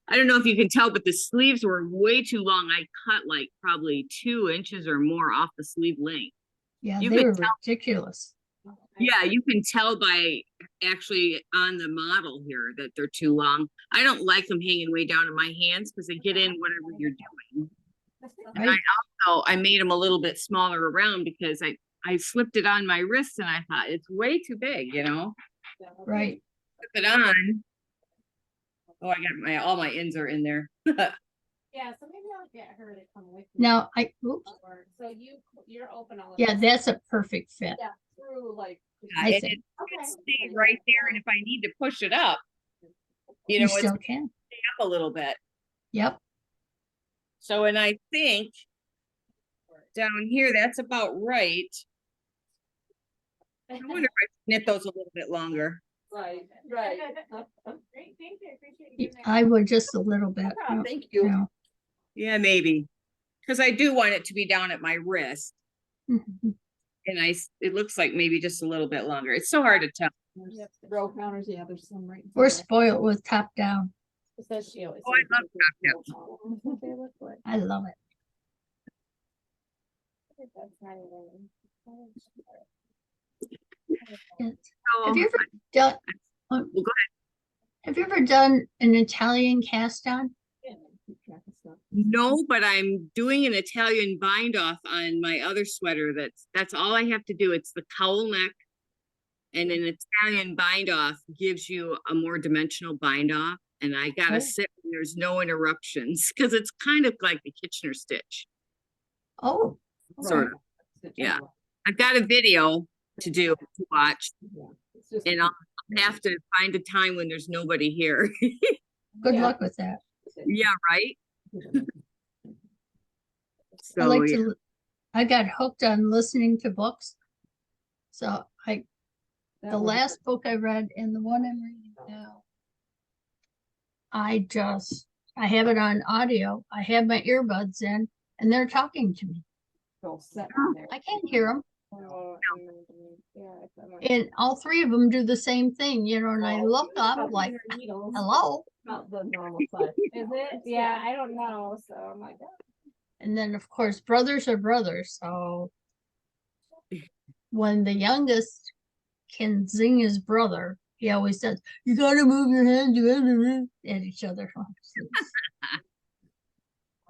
I don't know if you can tell, but the sleeves were way too long. I cut like probably 2 inches or more off the sleeve length. Yeah, You they could were tell- ridiculous. Yeah, you can tell by actually on the model here that they're too long. I don't like them hanging way down in my hands because they get in whatever you're doing. And Right. I made them a little bit smaller around because I slipped it on my wrist and I thought it's way too big, you know? Right. Slip it on. Oh, I got all my ends are in there. Yeah, so maybe I'll get her to come with me. Now, oops. So you're open all of Yeah, this. that's a perfect fit. Yeah, through like. I And think. it stayed right there. And if I need to push it up, you You know, it's still can. up a little bit. Yep. So, and I think down here, that's about right. I wonder if I should knit those a little bit longer. Right, right. Great, thank you, I appreciate you. doing that. I would just a little bit. Thank you you. know. Yeah, maybe. Because I do want it to be down at my wrist. Mhm. And it looks like maybe just a little bit longer. It's so hard to tell. Row counters, yeah, there's some right. We're spoiled with top down. It says she always. Oh, I love top. They look like. I love it. That's not even. It's- So, Have you ever done? well, go Have you ever done an Italian cast on? No, but I'm doing an Italian bind off on my other sweater. That's all I have to do. It's the cowl neck. And an Italian bind off gives you a more dimensional bind off. And I gotta Oh. sit when there's no interruptions because it's kind of like the Kitchener stitch. Oh, Sort of. Yeah. I've got a video to watch, and I'll have to find a time when there's nobody here. good Yeah. luck with that. Yeah, right? I So, like yeah. to. I got hooked on listening to books. So the last book I read and the one I'm reading now, I have it on audio. I have my earbuds in and they're talking to me. I can't hear them. And all three of them do the same thing, you know, and I look up like, hello. Not the normal size. Is it? Yeah, I don't know, so I'm like. oh. And then, of course, brothers are brothers. So when the youngest can zing his brother, he always says, you got to move your hand at each other. I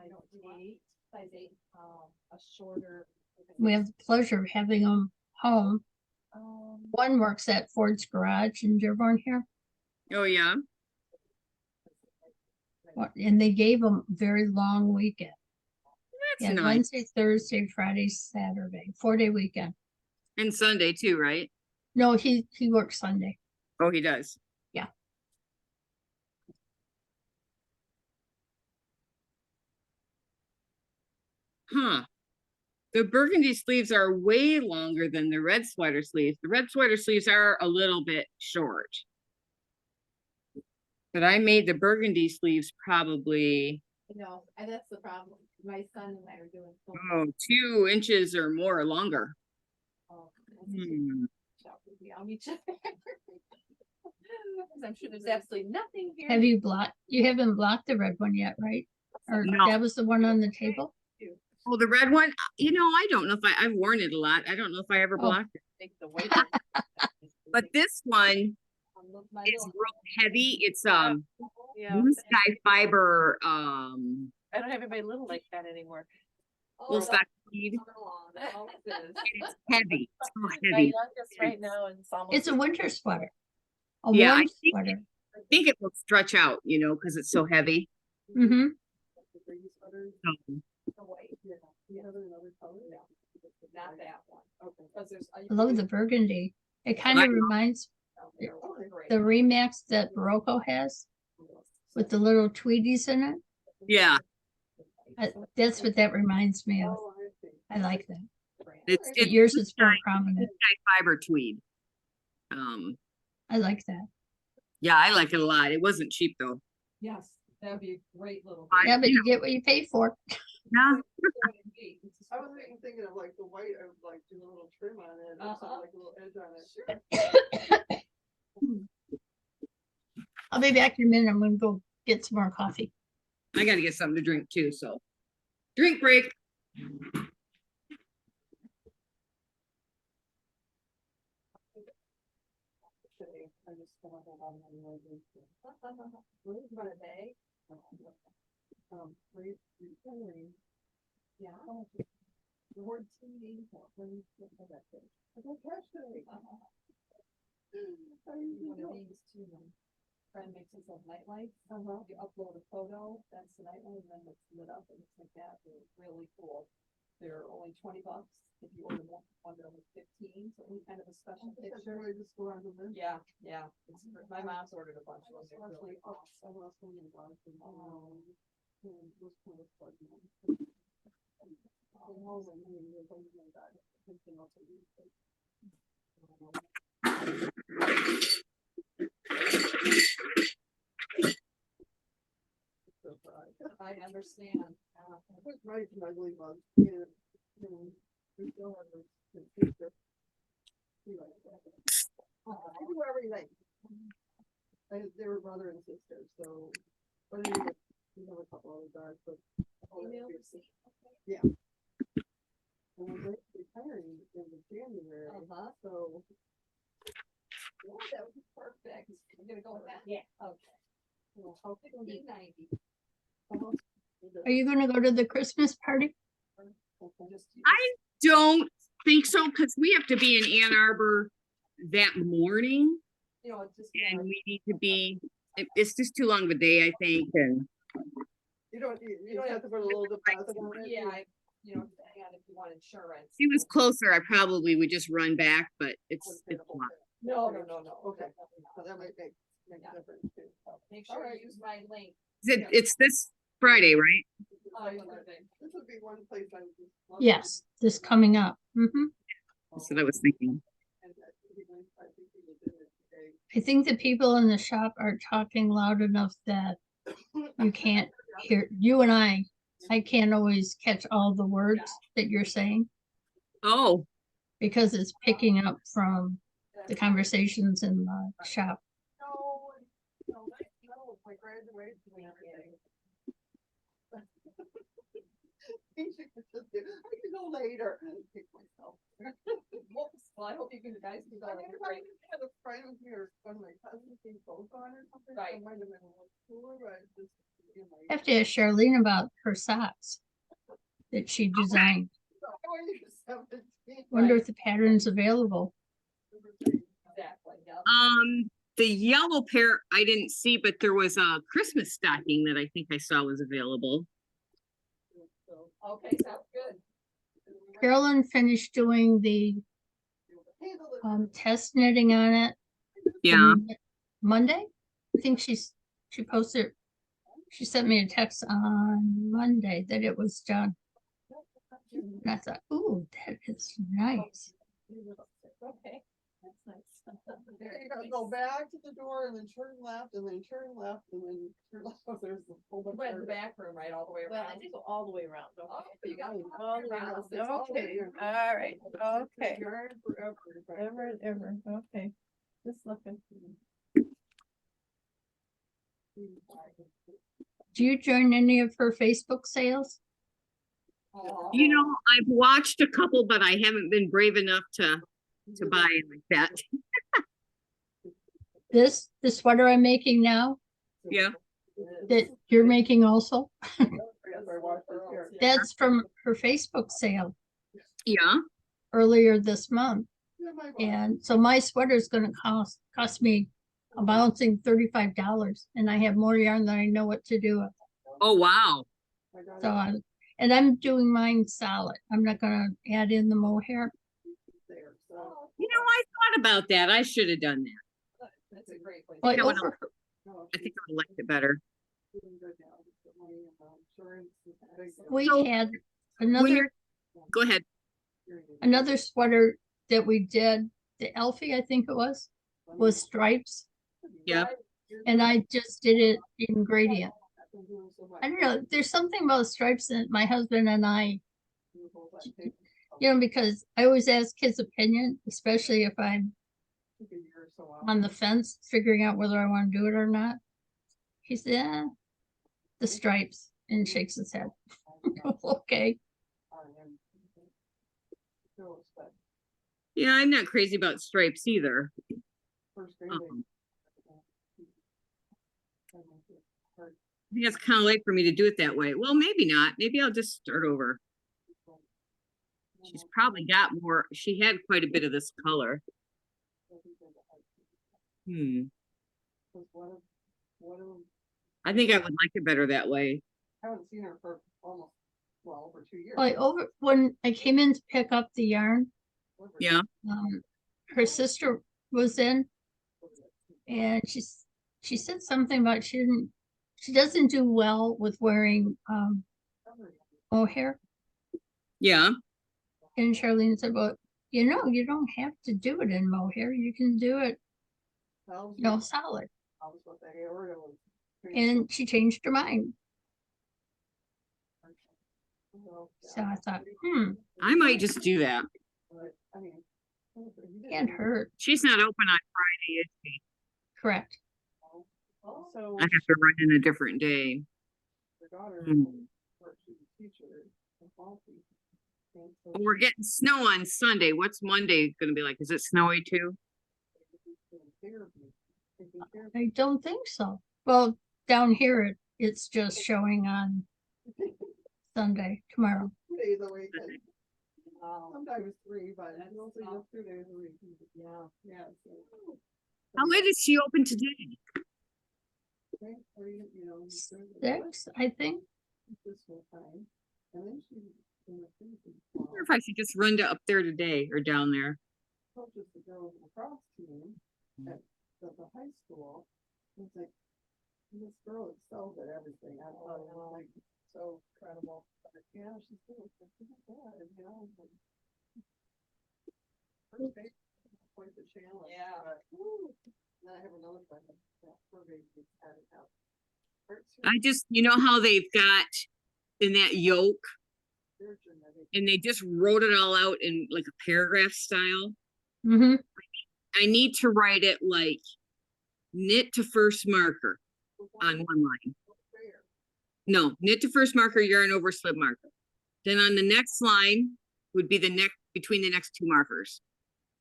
don't do size 8, a shorter. We have the pleasure of having them home. Um, One works at Ford's Garage in Dearborn here. Oh, yeah. And they gave them a very long weekend. That's Yeah, nice. Wednesday, Thursday, Friday, Saturday, 4-day weekend. And Sunday too, right? No, he works Sunday. Oh, he does. Yeah. Huh. The burgundy sleeves are way longer than the red sweater sleeves. The red sweater sleeves are a little bit short. But I made the burgundy sleeves probably, No, and that's the problem. My son and I are doing. so oh, 2 inches or more longer. much, shop with me on each other. 'Cause I'm sure there's absolutely nothing here. You haven't blocked the red one yet, right? Or No. that was the one on the table? Oh, the red one, I don't know if I've worn it a lot. I don't know if I ever Oh. blocked it. Take the weight. But this one my is little- real heavy. It's Yeah. blue sky fiber I don't have anybody little like that anymore. little stock bead. It's heavy. It's real My heavy. youngest right now is almost. It's a winter sweater. A Yeah, I warm think- sweater. I think it will stretch out, because it's so heavy. Mm-hmm. So, Not that one. Okay. 'Cause there's- I love the burgundy. It kind I of know. reminds the Remax that Rocco has with the little Tweeties in it. Yeah, That's what that reminds me of. Oh, I see. I like that. it's But yours is more prominent. fiber tweed. I like that. Yeah, I like it a lot. It wasn't cheap though. Yes, that'd be a great little. Yeah, but you get what you pay for. Yeah. I was even thinking of like the white, I would like do a little trim on it, or something, like a little edge on it. I'll be back in a minute. I'm gonna go get some more coffee. I gotta get something to drink too, so. Drink break. I just don't have a lot of money. What is my bag? Retiring. Yeah. The word TV. I don't catch it. How do you do that? Friend makes us a nightlight. You upload a photo, that's the nightlight, and then it's lit up and it's like that. They're really cool. They're only $20. If you order one, they're only 15. So any kind of a special picture. Really just go on the list. Yeah, yeah. My mom's ordered a bunch of them. They're Especially really cool. us, I was thinking about it, this kind of stuff, you know. I'm always thinking of something like that. Something else I use, but, I understand. I put right in my leave on, and, we still have this picture. Anyway, I do everything. They were brother and sister, so, but anyway, we have a couple other guys, but. Email receipt. Yeah. And we're retiring in January, so. Yeah, that would be perfect. I'm gonna go with that. Yeah. Okay. Well, how big will be- 1590. Are you gonna go to the Christmas party? Just- Don't think so, because we have to be in Ann Arbor that morning You know, it's just. and we need to be, it's just too long of a day, I think, and. You don't have to put a little deposit on it? Yeah, you know, depending on if you want insurance. If it was closer, I probably would just run back, but it's not. No. Okay, so that might make a difference too. Make sure you use my link. It's this Friday, right? This would be one place I would just. love to- Yes, this coming up. That's what I was thinking. And I think we would do it today. I think the people in the shop are talking loud enough that you can't hear, you and I can't always catch all the words that you're saying Oh, because it's picking up from the conversations in the shop. No, my graduation and everything. I can go later. Pick myself. Well, I hope you guys can go. I mean, if I had a friend with me or one of my cousins being both on or something, I Right. might have been a little cooler, but just. You know, I have to ask Charlene about her socks that she designed. when you're 17, Wonder if the pattern's available. Exactly, yeah. the yellow pair I didn't see, but there was a Christmas stocking that I think I saw was available. Okay, sounds good. Carolyn finished doing the test knitting on it. Yeah. Monday? I think she posted, she sent me a text on Monday that it was done. And I thought, ooh, that is nice. Okay. That's nice. You gotta go back to the door and then turn left and then turn left and then turn left. Oh, there's a whole bunch Went in the of. back room, right, all the way Well, around. I did go all the way around. Oh, you got All the way around. It's all the way Okay, around. all right, okay. Yard forever. Ever and ever, okay. Just looking. Do you join any of her Facebook sales? You know, I've watched a couple, but I haven't been brave enough to buy it like that. The sweater I'm making now, Yeah. that you're making also, Yes, I watched it here. that's from her Facebook sale Yeah. earlier this month. Yeah, my boss. And so my sweater is gonna cost me a bouncing $35, and I have more yarn than I know what to do with. Oh, wow. I got So it and I'm doing mine solid. I'm not gonna add in the mohair. there, so. You know, I thought about that. I should have done that. great place. Well, I would- over, No, I think I would like it better. she's doing good now. Just put money in the insurance and everything. we So, had When another, you're, go ahead. another sweater that we did, the Elfie, I think it was stripes. Yeah. And I just did it in gradient. I don't know, there's something about stripes that my husband and I, because I always ask his opinion, especially if I'm on the fence figuring out whether I want to do it or not. He said, "Eh, the stripes," and shakes his head. Okay. Yeah, I'm not crazy about stripes either. Um, I think it's kind of late for me to do it that way. Well, maybe not. Maybe I'll just start over. She's probably got more. She had quite a bit of this color. I think I would like it better that way. I haven't seen her for almost, well, over 2 years. Like when I came in to pick up the yarn, Yeah. her sister was in, and she said something about she doesn't do well with wearing mohair. Yeah. And Charlene said, "Well, you don't have to do it in mohair. You can do it, solid." And she changed her mind. So I thought, I might just do that. can't hurt. She's not open on Friday, is she? Correct. So I have to run in a different day. her daughter, Hmm. she's a teacher in Baltimore. And so Well, we're getting snow on Sunday. What's Monday gonna be like? Is it snowy too? she's doing therapy. Taking care of I don't think so. Well, down here, it's just showing on Sunday, tomorrow. 2 days a week. And sometimes 3, but mostly just 2 days a week. Yeah. Yeah. So, How late is she open today? okay, or you know, 6, I think. this whole time. And then she's in the season. I wonder if I should just run to up there today or down there. Coaches the girls lacrosse team at the high school. It's like, this girl excels at everything. I thought it was like so incredible. But yeah, she's doing good, like, first base, quite the challenge. Yeah. But, then I have another friend that her baby gets added out. I just, you know how they've got in that yoke They're genetic. and they just wrote it all out in like a paragraph style. Mm-hmm. I need to write it like knit to first marker on one line. No, knit to first marker, yarn over slip marker. Then on the next line would be the next between the next 2 markers.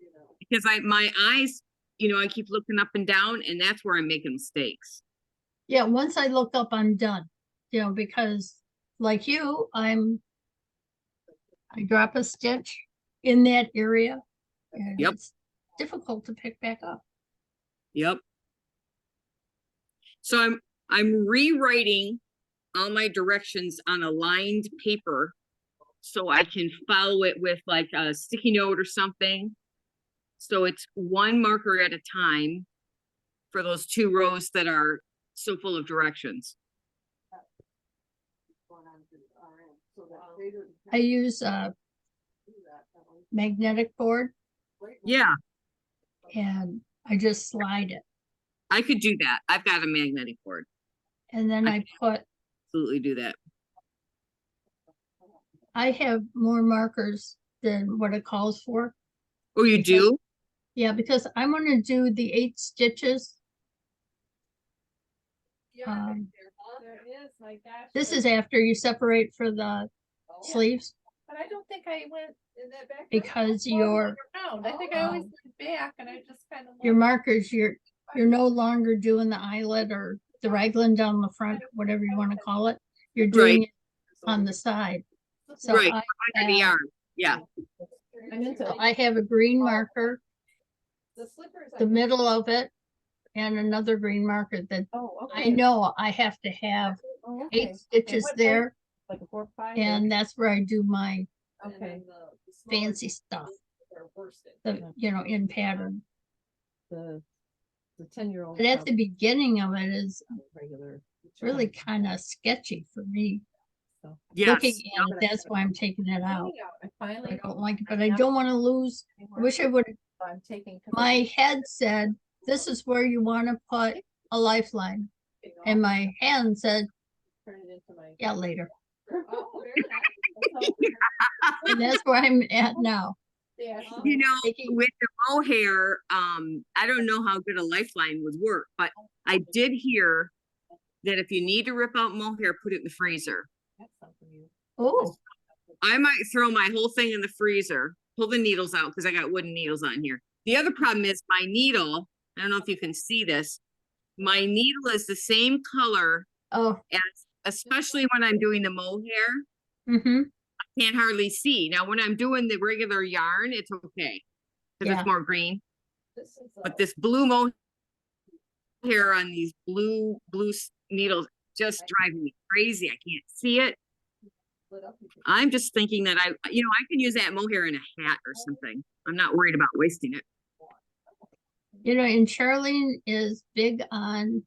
You know, Because my eyes, I keep looking up and down and that's where I'm making mistakes. Yeah, once I look up, I'm done. Because like you, I drop a stitch in that area. And Yep. it's difficult to pick back up. Yep. So I'm rewriting all my directions on a lined paper so I can follow it with like a sticky note or something. So it's 1 marker at a time for those 2 rows that are so full of directions. going on to the RN, so that they didn't I use a have to do that one. magnetic board Great. Yeah, and I just slide it. I could do that. I've got a magnetic board. And then I put, Absolutely do that. I have more markers than what it calls for. Oh, you Because- do? Yeah, because I'm gonna do the 8 stitches. There is, my gosh. This is after you separate for the sleeves, But I don't think I went in that back. because Around. I think I always Oh. went back and I just kind of. your markers, you're no longer doing the eyelet or the raglan down the front, whatever you want to call it. You're doing it on the side. So Right. I Under the have, yarn. Yeah. so I have a green marker, The slippers. the middle of it, and another green marker that Oh, I know I have to have Oh, 8 stitches What there, Like a 4 or 5. and that's where I do my Okay. fancy stuff, in pattern. The The 10-year-old. But at the beginning of it is Regular. really kind of sketchy for me. Yes. Looking at it, that's why I'm taking it out. I I finally. don't like it, but I don't want to lose. I wish I would. I'm taking. My head said, this is where you want to put a lifeline. And my hand said, Turn it into my. yeah, later. Oh, very nice. And that's where I'm at now. Yeah. You know, Taking- with the mohair, I don't know how good a lifeline would work, but I did hear that if you need to rip out mohair, put it in the freezer. That's something you. Oh, I might throw my whole thing in the freezer, pull the needles out because I got wooden needles on here. The other problem is my needle, I don't know if you can see this, my needle is the same color oh, as, especially when I'm doing the mohair, mm-hmm. can't hardly see. Now, when I'm doing the regular yarn, it's okay because Yeah. it's more green. This is. But this blue mohair on these blue needles just driving me crazy. I can't see it. I'm just thinking that I can use that mohair in a hat or something. I'm not worried about wasting it. You know, and Charlene is big on,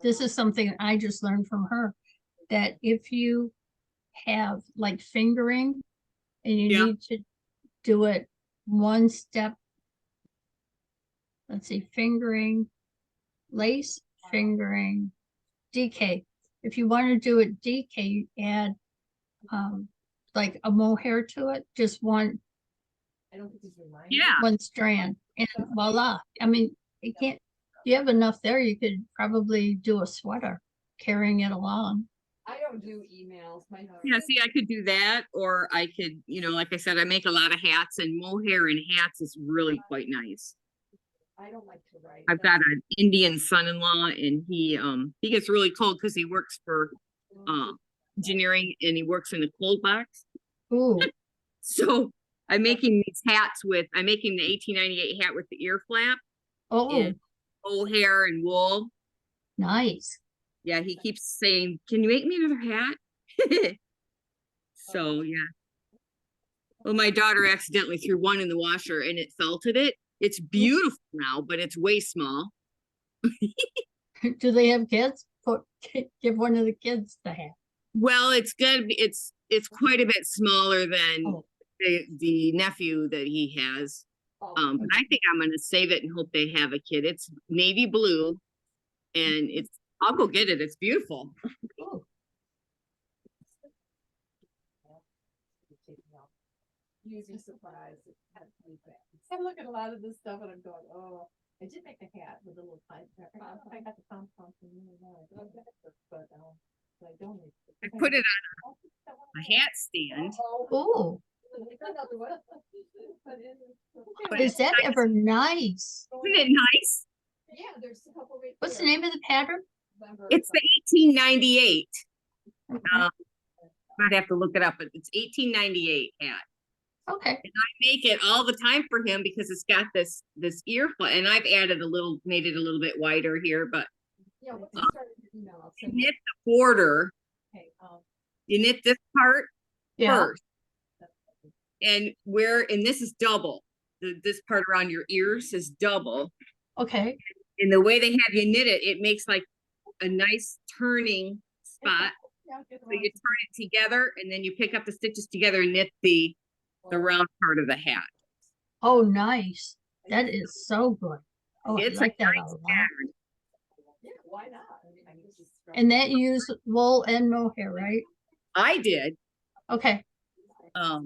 this is something I just learned from her, that if you have like fingering and you Yeah. need to do it one step, let's see, fingering, lace, fingering, DK. If you want to do it DK, you add like a mohair to it, just one I don't think these remind. Yeah. one strand, and voila. I mean, you can't, you have enough there, you could probably do a sweater carrying it along. I don't do emails. My Yeah, see, I could do that, or I could, like I said, I make a lot of hats, and mohair in hats is really quite nice. I don't like to write. I've got an Indian son-in-law, and he gets really cold because he works for engineering, and he works in a cold box. Ooh, So I'm making these hats I'm making the 1898 hat with the ear flap oh, and mohair and wool. nice. Yeah, he keeps saying, "Can you make me another hat?" So yeah. Well, my daughter accidentally threw one in the washer and it felted it. It's beautiful now, but it's way small. Do they have kids? Give one of the kids the hat. Well, it's good. It's quite a bit smaller than Oh. the nephew that he has. But I think I'm gonna save it and hope they have a kid. It's navy blue, and I'll go get it. It's beautiful. Oh, Usually surprised. I look at a lot of this stuff and I'm going, oh, I did make a hat with a little pine. I got the pom-pom from you. But I don't. I put it on a hat stand. oh, But is it's that nice. ever nice? Isn't it nice? Yeah, there's a couple right What's the there. name of the pattern? It's the 1898. Okay. I'd have to look it up, but it's 1898 hat. Okay. And I make it all the time for him because it's got this ear flap, and I've made it a little bit wider here, but Yeah, once you start your email, I'll you send you. knit the border, Okay, you knit this part Yeah. first. And this is double. This part around your ears is double. Okay. And the way they have you knit it, it makes like a nice turning spot. So you turn it together and then you pick up the stitches together and knit the round part of the hat. Oh, nice. That is so good. Oh, I It's a like that a nice lot. pattern. Yeah, why not? And that you use wool and mohair, right? I did. Okay. Well,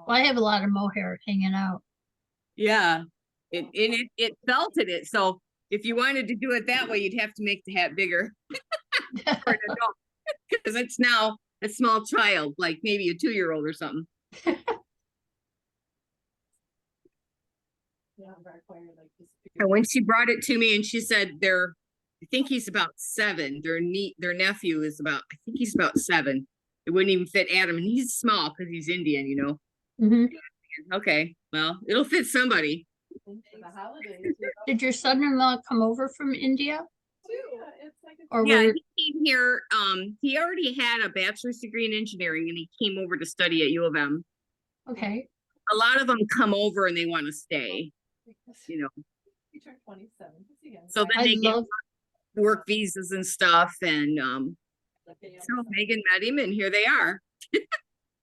I have a lot of mohair hanging out. Yeah. It felted it. So if you wanted to do it that way, you'd have to make the hat bigger for an adult. Because it's now a small child, like maybe a 2-year-old or something. And when she brought it to me and she said I think he's about 7. Their nephew is I think he's about 7. It wouldn't even fit Adam, and he's small because he's Indian, hmm Okay, well, it'll fit somebody. Did your son-in-law come over from India? Or Yeah, were, he came here. He already had a bachelor's degree in engineering, and he came over to study at U of M. okay. A lot of them come over and they want to stay, He turned 27. He's a young So guy. then I they get love, work visas and stuff, and so Megan met him, and here they are.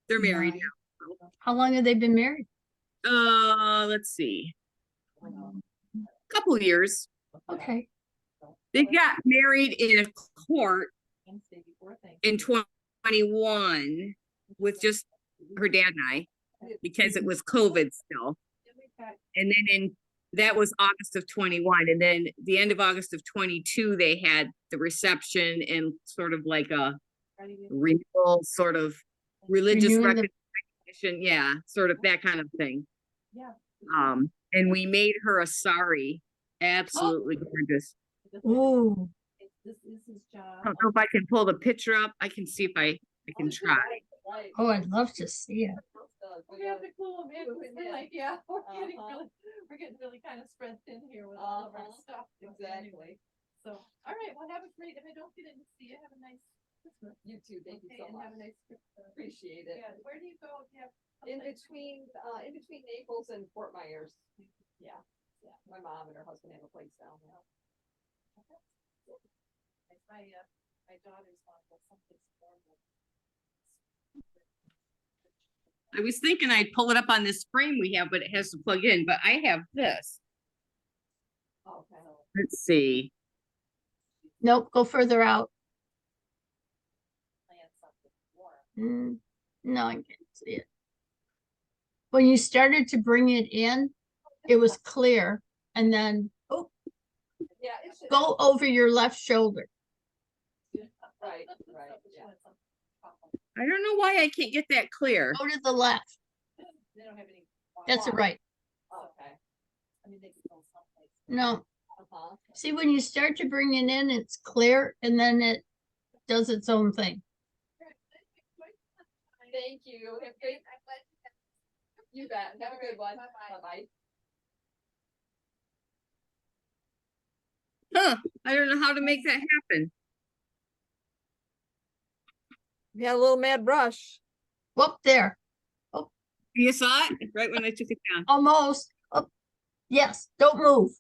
They're married Nice. How long have they been married? now. Let's see, couple years. Okay. They got married in a court Wednesday before in Thanksgiving. 21 with just her dad and I, because it was COVID still. And then that was August of 21. And then the end of August of 22, they had the reception and sort of like a renewal, sort of religious Renewing the- recognition. Yeah, sort of that kind of thing. Yeah. And we made her a sari. Absolutely gorgeous. Ooh, This is his job. I don't know if I can pull the picture up. I can see if I can try. oh, I'd love to see it. We have to cool him in. We're like, yeah, Uh-huh. we're getting really kind of spread thin here with all of our Uh-huh. stuff. Exactly. So, all right, well, have a great, if I don't get in to see you, have a nice Christmas. You too, thank you Okay, so and have a much. nice Christmas. Appreciate it. Yeah, where do you go if you have? In something? between Naples and Fort Myers. Yeah, yeah. My mom and her husband have a place down there. It's my daughter's mom does something formal. I was thinking I'd pull it up on this frame we have, but it has to plug in, but I have this. Okay. Let's see. Nope, go further out. Plan something more. No, I can't see it. When you started to bring it in, it was clear, and then, oh, Yeah, it should. go over your left shoulder. Right, right, yeah. I don't know why I can't get that clear. Go to the left. They don't have any. That's it, right. Okay. I mean, they could go someplace. No, Uh-huh. see, when you start to bring it in, it's clear, and then it does its own thing. Thank you. Have a great. You bet. Have a good one. Bye-bye. Huh, I don't know how to make that happen. You had a little mad rush. Whoop, there, You saw it right when I took it down. almost. Oh, yes, don't move.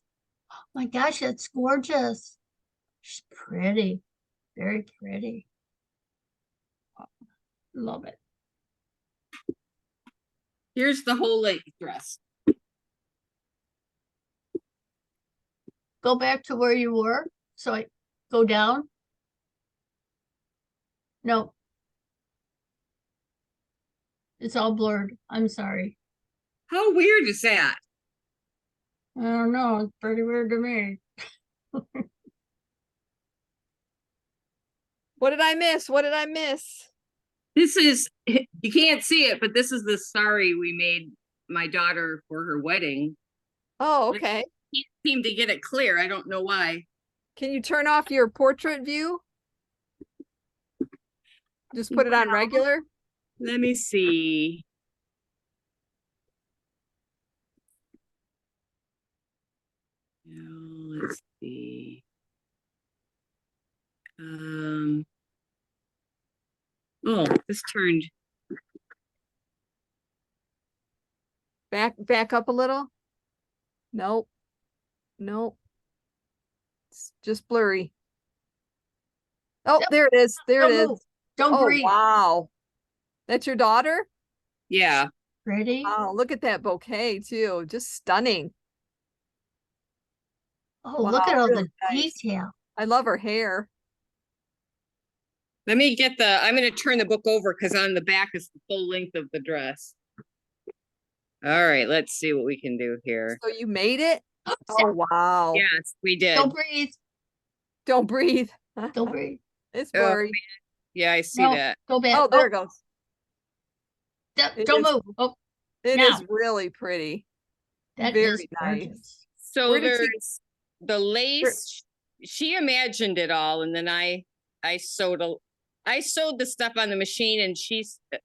Oh my gosh, that's gorgeous. She's pretty, very pretty. Love it. Here's the whole length dress. Go back to where you were. So I go down. No. It's all blurred. I'm sorry. How weird is that? I don't know. It's pretty weird to me. What did I miss? What did I miss? This is, you can't see it, but this is the sari we made my daughter for her wedding. Oh, Like- okay. Can't seem to get it clear. I don't know why. Can you turn off your portrait view? Just put it on Well, regular? Let me see. Now, let's see. Oh, this turned. Back up a little? Nope. Nope. It's just blurry. Oh, Yep. there it is. There it Don't is. move. Don't Oh, breathe. wow. That's your daughter? Yeah. Pretty. Wow, look at that bouquet too. Just stunning. Oh, look at wow, all really the nice. detail. I love her hair. Let me get the, I'm going to turn the book over because on the back is the full length of the dress. All right, let's see what we can do here. So you made it? Oh, wow. Yes, we did. Don't breathe. Don't breathe. Don't breathe. It's Oh, blurry. Yeah, I see No, that. go back. Oh, there it goes. it Don't is- move. Oh, It Now. is really pretty. that is Very nice. gorgeous. So Where did she- there's the lace. She imagined it all, and then I sewed the stuff on the machine,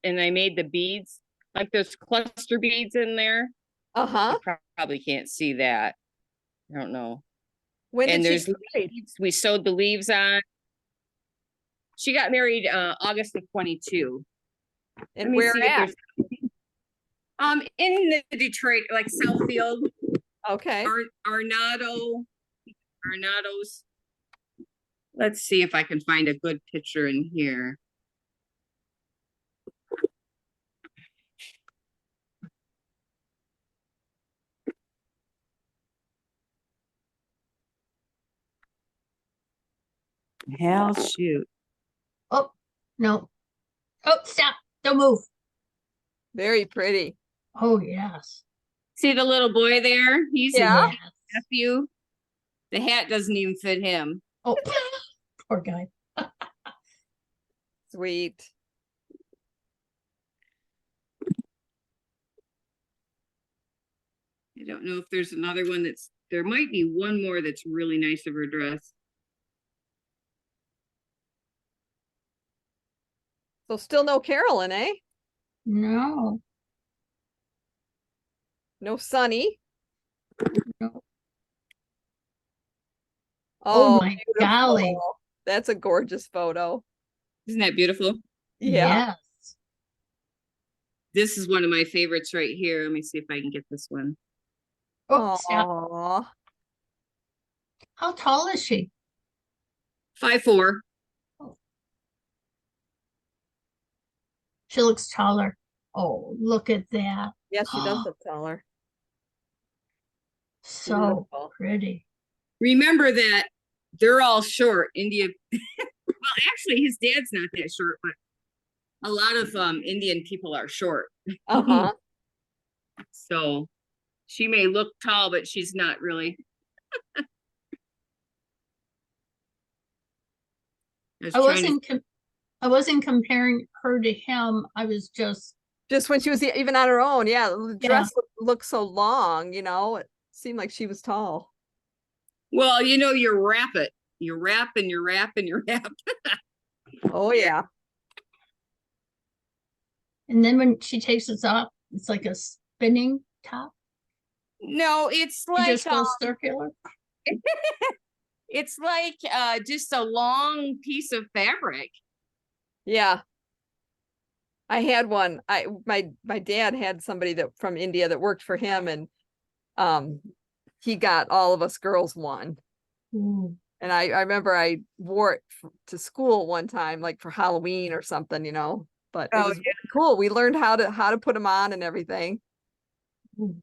and I made the beads, like those cluster beads in there. Uh-huh. You probably can't see that. I don't know. When And did there's she get married? leaves. We sewed the leaves on. She got married August of 22. Let And me where see if at? there's in the Detroit, like Southfield. Okay. Arnado's. Let's see if I can find a good picture in here. Hell, shoot. Oh, no. Oh, stop. Don't move. Very pretty. Oh, yes. See the little boy there? He's his Yeah. Yes. nephew. The hat doesn't even fit him. Oh, poor guy. Sweet. I don't know if there's another one there might be one more that's really nice of her dress. So still no Carolyn, eh? No. No Sunny. No. Oh, Oh, my golly. beautiful. That's a gorgeous photo. Isn't that beautiful? Yeah. Yes. This is one of my favorites right here. Let me see if I can get this one. Oh, stop. Aw. How tall is she? 5'4". She looks taller. Oh, look at that. Yeah, she does look taller. So Beautiful. pretty. Remember that they're all short. India. Well, actually, his dad's not that short, but a lot of Indian people are short. Uh-huh. So she may look tall, but she's not really. I wasn't comparing her to him. I was just, Just when she was even on her own. Yeah, the Yeah. dress looked so long, you know. It seemed like she was tall. Well, you wrap it. You wrap and you wrap and you wrap. Oh, yeah. and then when she takes it off, it's like a spinning top. No, it's It like just goes circular. it's like just a long piece of fabric. Yeah. I had one. My dad had somebody that from India that worked for him, and he got all of us girls one. Ooh. And I remember I wore it to school one time, like for Halloween or something, you know. But it Oh, was really cool. We learned how to put them on and everything. Ooh.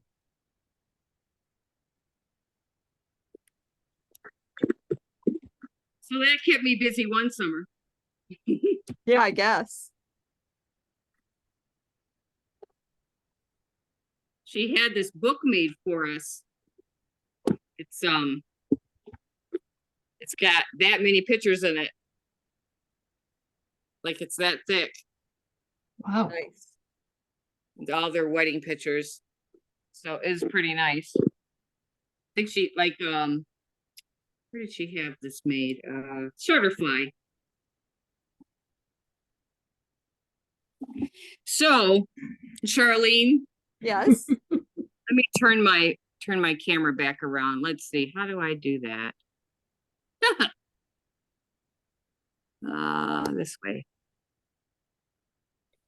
So that kept me busy one summer. Yeah, I guess. She had this book made for us. It's got that many pictures in it. Like it's that thick. Wow. Nice. With all their wedding pictures. So it was pretty nice. I think she where did she have this made? Shutterfly. So, Charlene, Yes. let me turn my camera back around. Let's see. How do I do that? This way.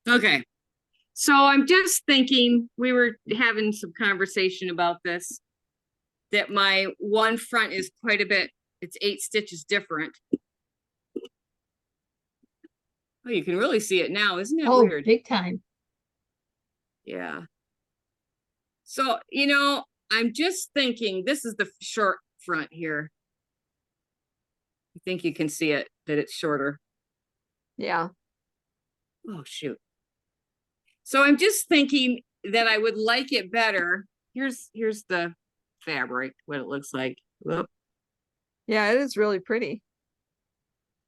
Okay. So I'm just thinking, we were having some conversation about this, that my one front is quite a bit, it's 8 stitches different. Oh, you can really see it now. Isn't that Oh, weird? big time. Yeah. So, I'm just thinking, this is the short front here. I think you can see it, that it's shorter. Yeah. Oh, shoot. So I'm just thinking that I would like it better. Here's the fabric, what it looks like. Whoop. Yeah, it is really pretty.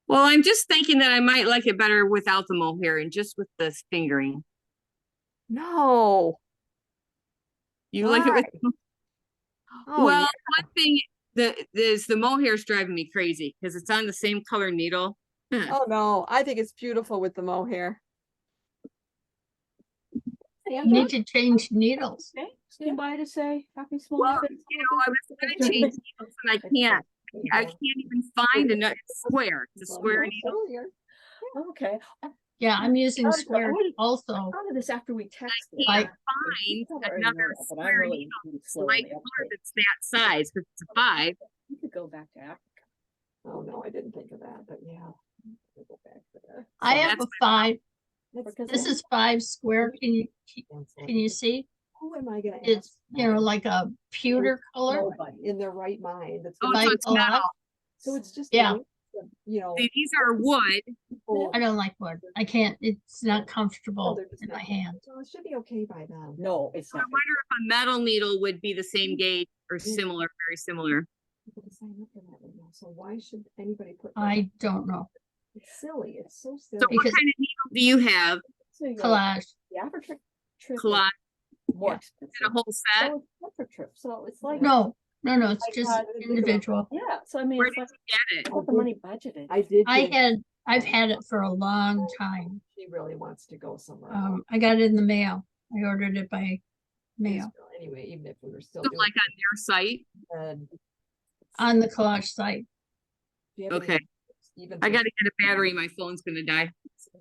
Well, I'm just thinking that I might like it better without the mohair and just with this fingering. No. You like it with? Oh, Well, yeah. one thing is the mohair's driving me crazy because it's on the same color needle. Oh, no. I think it's beautiful with the mohair. You need to change needles. Stand by to say happy small Well, habits. I was gonna change needles and I can't even find a square. It's a square needle. Okay. Yeah, I'm using Sounds good. square I also. thought of this after we texted. can't I- find But another I'm square really needle slow on light the color uptake. that's that size, because it's a 5. You could go back to Africa. Oh, no, I didn't think of that, but yeah. I'll go back there. I So have a that's 5. Because This then- is 5 square. Can Cancel you it. see? Who am I gonna ask? It's, you know, now? like a pewter color. Nobody in their right mind. That's Oh, gonna Like so be- it's a lot. metal. So it's just. Yeah. You know. See, these are wood. people- I don't like wood. I can't, it's not No, comfortable they're just in not- my hand. So it should be okay by then. No, it's I not. wonder if a metal needle would be the same gauge or Yeah. similar, very similar. People to sign up for that right now. So why should anybody put? I don't know. It's silly. It's so silly. So what Because- kind of needle do you have? So you go, Collage. the Africa trip is Collage more yeah. expensive. and a whole set? So it's Africa trip. So it's like, No, it's I just got- individual. yeah, so I mean, Where it's did like, you get it? put the money budgeted. I did. I've had it for a long time. She really wants to go somewhere. else. I got it in the mail. I ordered it by mail Anyway, even if we were still So doing. like on their site? it, on the collage site. do you have any Okay. tips, Even I for gotta get a battery, my phone's gonna die.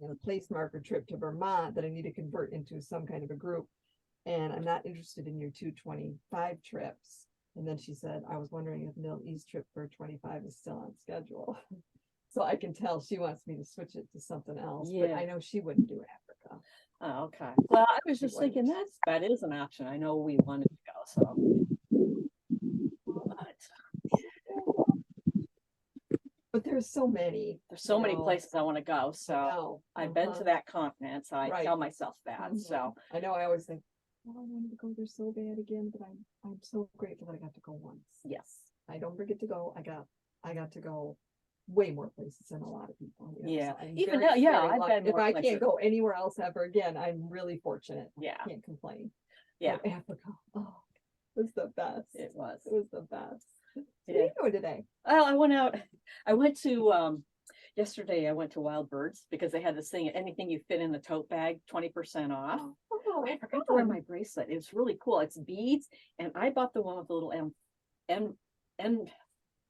a place marker trip to Vermont that I need to convert into some kind of a group. And I'm not interested in your 225 trips. And then she said, I was wondering if Middle East trip for 25 is still on schedule. So I can tell she wants me to switch it to something else, but Yeah. I know she wouldn't do Africa. Oh, okay. Well, I was She just thinking wouldn't. that is an option. I know we wanted to go, so. But But there's so many. there's so you many know, places I want to go, I so know, I've been to uh-huh. that continent, so I Right. tell myself that, Mhm. so. I know I always think, oh, I wanted to go there so bad again, but I'm so grateful that I got to go once. Yes, I don't forget to go. I got to go way more places than a lot of people. You know, Yeah. so I'm Even very, though- yeah, very I've lucky. been If more I places. can't go anywhere else ever again, I'm really fortunate. yeah, I can't complain. yeah, But Africa, oh, it was the best. it was. It was the best. What are Yeah. you doing today? Well, I went to, yesterday I went to Wild Birds because they had this thing, anything you fit in the tote bag, 20% off. Oh, I forgot to wear my bracelet. It was really cool. It's beads, and I bought the one with the little M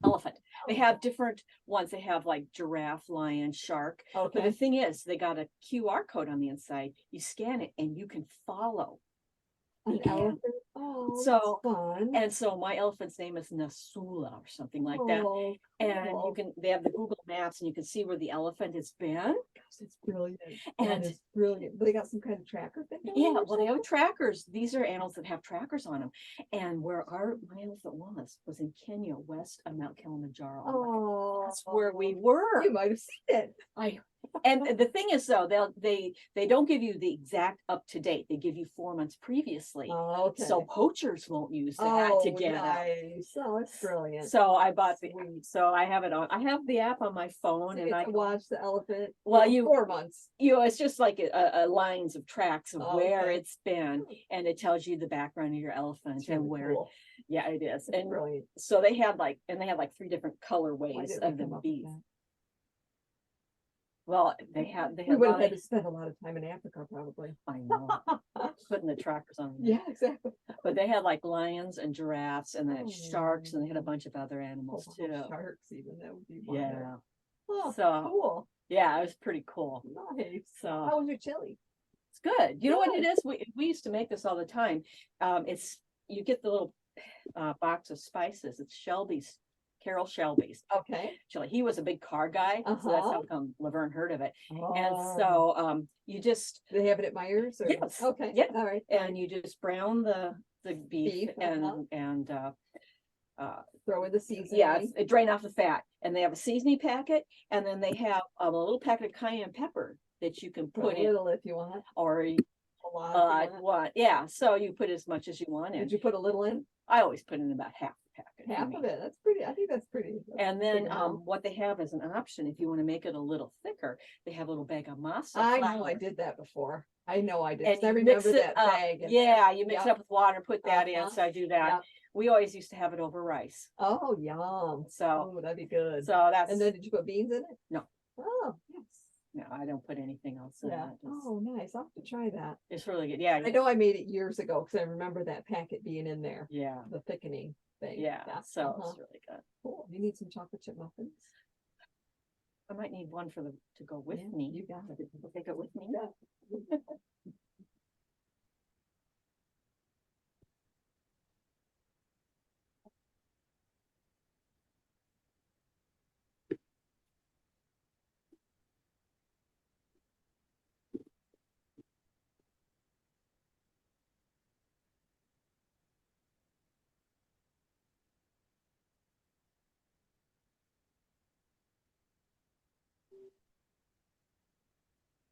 elephant. They have different ones. They have like giraffe, lion, shark. But the Okay. thing is, they got a QR code on the inside. You scan it, and you can follow. An Yeah. elephant. Oh, So- that's fun. And so my elephant's name is Nasula or something like that. Oh, And cool. you can, they have the Google Maps, and you can see where the elephant has been. Gosh, that's brilliant. And- That is brilliant. They got some kind of tracker thing. going Yeah, on or well, they have something? trackers. These are animals that have trackers on them. And where my elephant was in Kenya, west of Mount Kilimanjaro. I'm like, Oh, that's where we were. You might have seen it. And the thing is, though, they don't give you the exact up to date. They give you 4 months previously. Oh, okay. So poachers won't use that to get out. nice. Oh, that's brilliant. So I bought Sweet. so I have it on. I have the app on my phone, You and get I to watch the elephant. Well, you you- 4 months. it's just like a lines of tracks of Oh, where okay. it's been, and it tells you the background of your elephant It's and really where. cool. Yeah, it is. It's And brilliant. so they had like 3 different Why colorways didn't we of the come up with beads. that? Well, they had We would have had like, to spend a lot of time in Africa, probably. I know, putting the trackers on. Yeah, exactly. But they had like lions and giraffes and then sharks, and they had a Oh. bunch of other animals Oh, too. Sharks, even that would be Yeah, wonderful. Oh, So- cool. yeah, it was pretty cool. Nice. So How was your chili? it's good. You know what it Good. is? We used to make this all the time. It's, you get the little box of spices. It's Shelby's, Carol Shelby's Okay. chili. He was a big car guy, so that's how come Laverne heard of it. And Oh. so you just Do they have it at Myers? Or? Yes. Okay. Yeah. All right. and you just brown the beef, Beef, uh-huh. and Throw in the seasoning. yeah, drain off the fat. And they have a seasoning packet, and then they have a little packet of cayenne pepper that you can Put put a in, little if you want. or A lot. If you want. yeah. So you put as much as you want in. Did you put a little in? I always put in about half the packet. for Half me. of it. That's pretty. I think that's pretty. That's And a then good amount. what they have as an option, if you want to make it a little thicker, they have a little bag of masa I know I flour. did that before. I know I did. And 'cause I you mix remember it that up. bag. and- Yeah, you mix it Yep. up with water, put that in. Uh-huh. So I do that. Yep. We always used to have it over rice. Oh, yum. So Oh, that'd be good. so that's And then did you put beans in it? No. Oh, yes. no, I don't put anything else in Yeah. it. It's, Oh, nice. I'll have to try that. it's really good. Yeah, I know I made it years ago because I remember that packet being in there, yeah, the thickening thing. yeah. So uh-huh. it's really good. Cool. You need some chocolate chip muffins? I might need one for to go with me. You got it. I'll take it with me.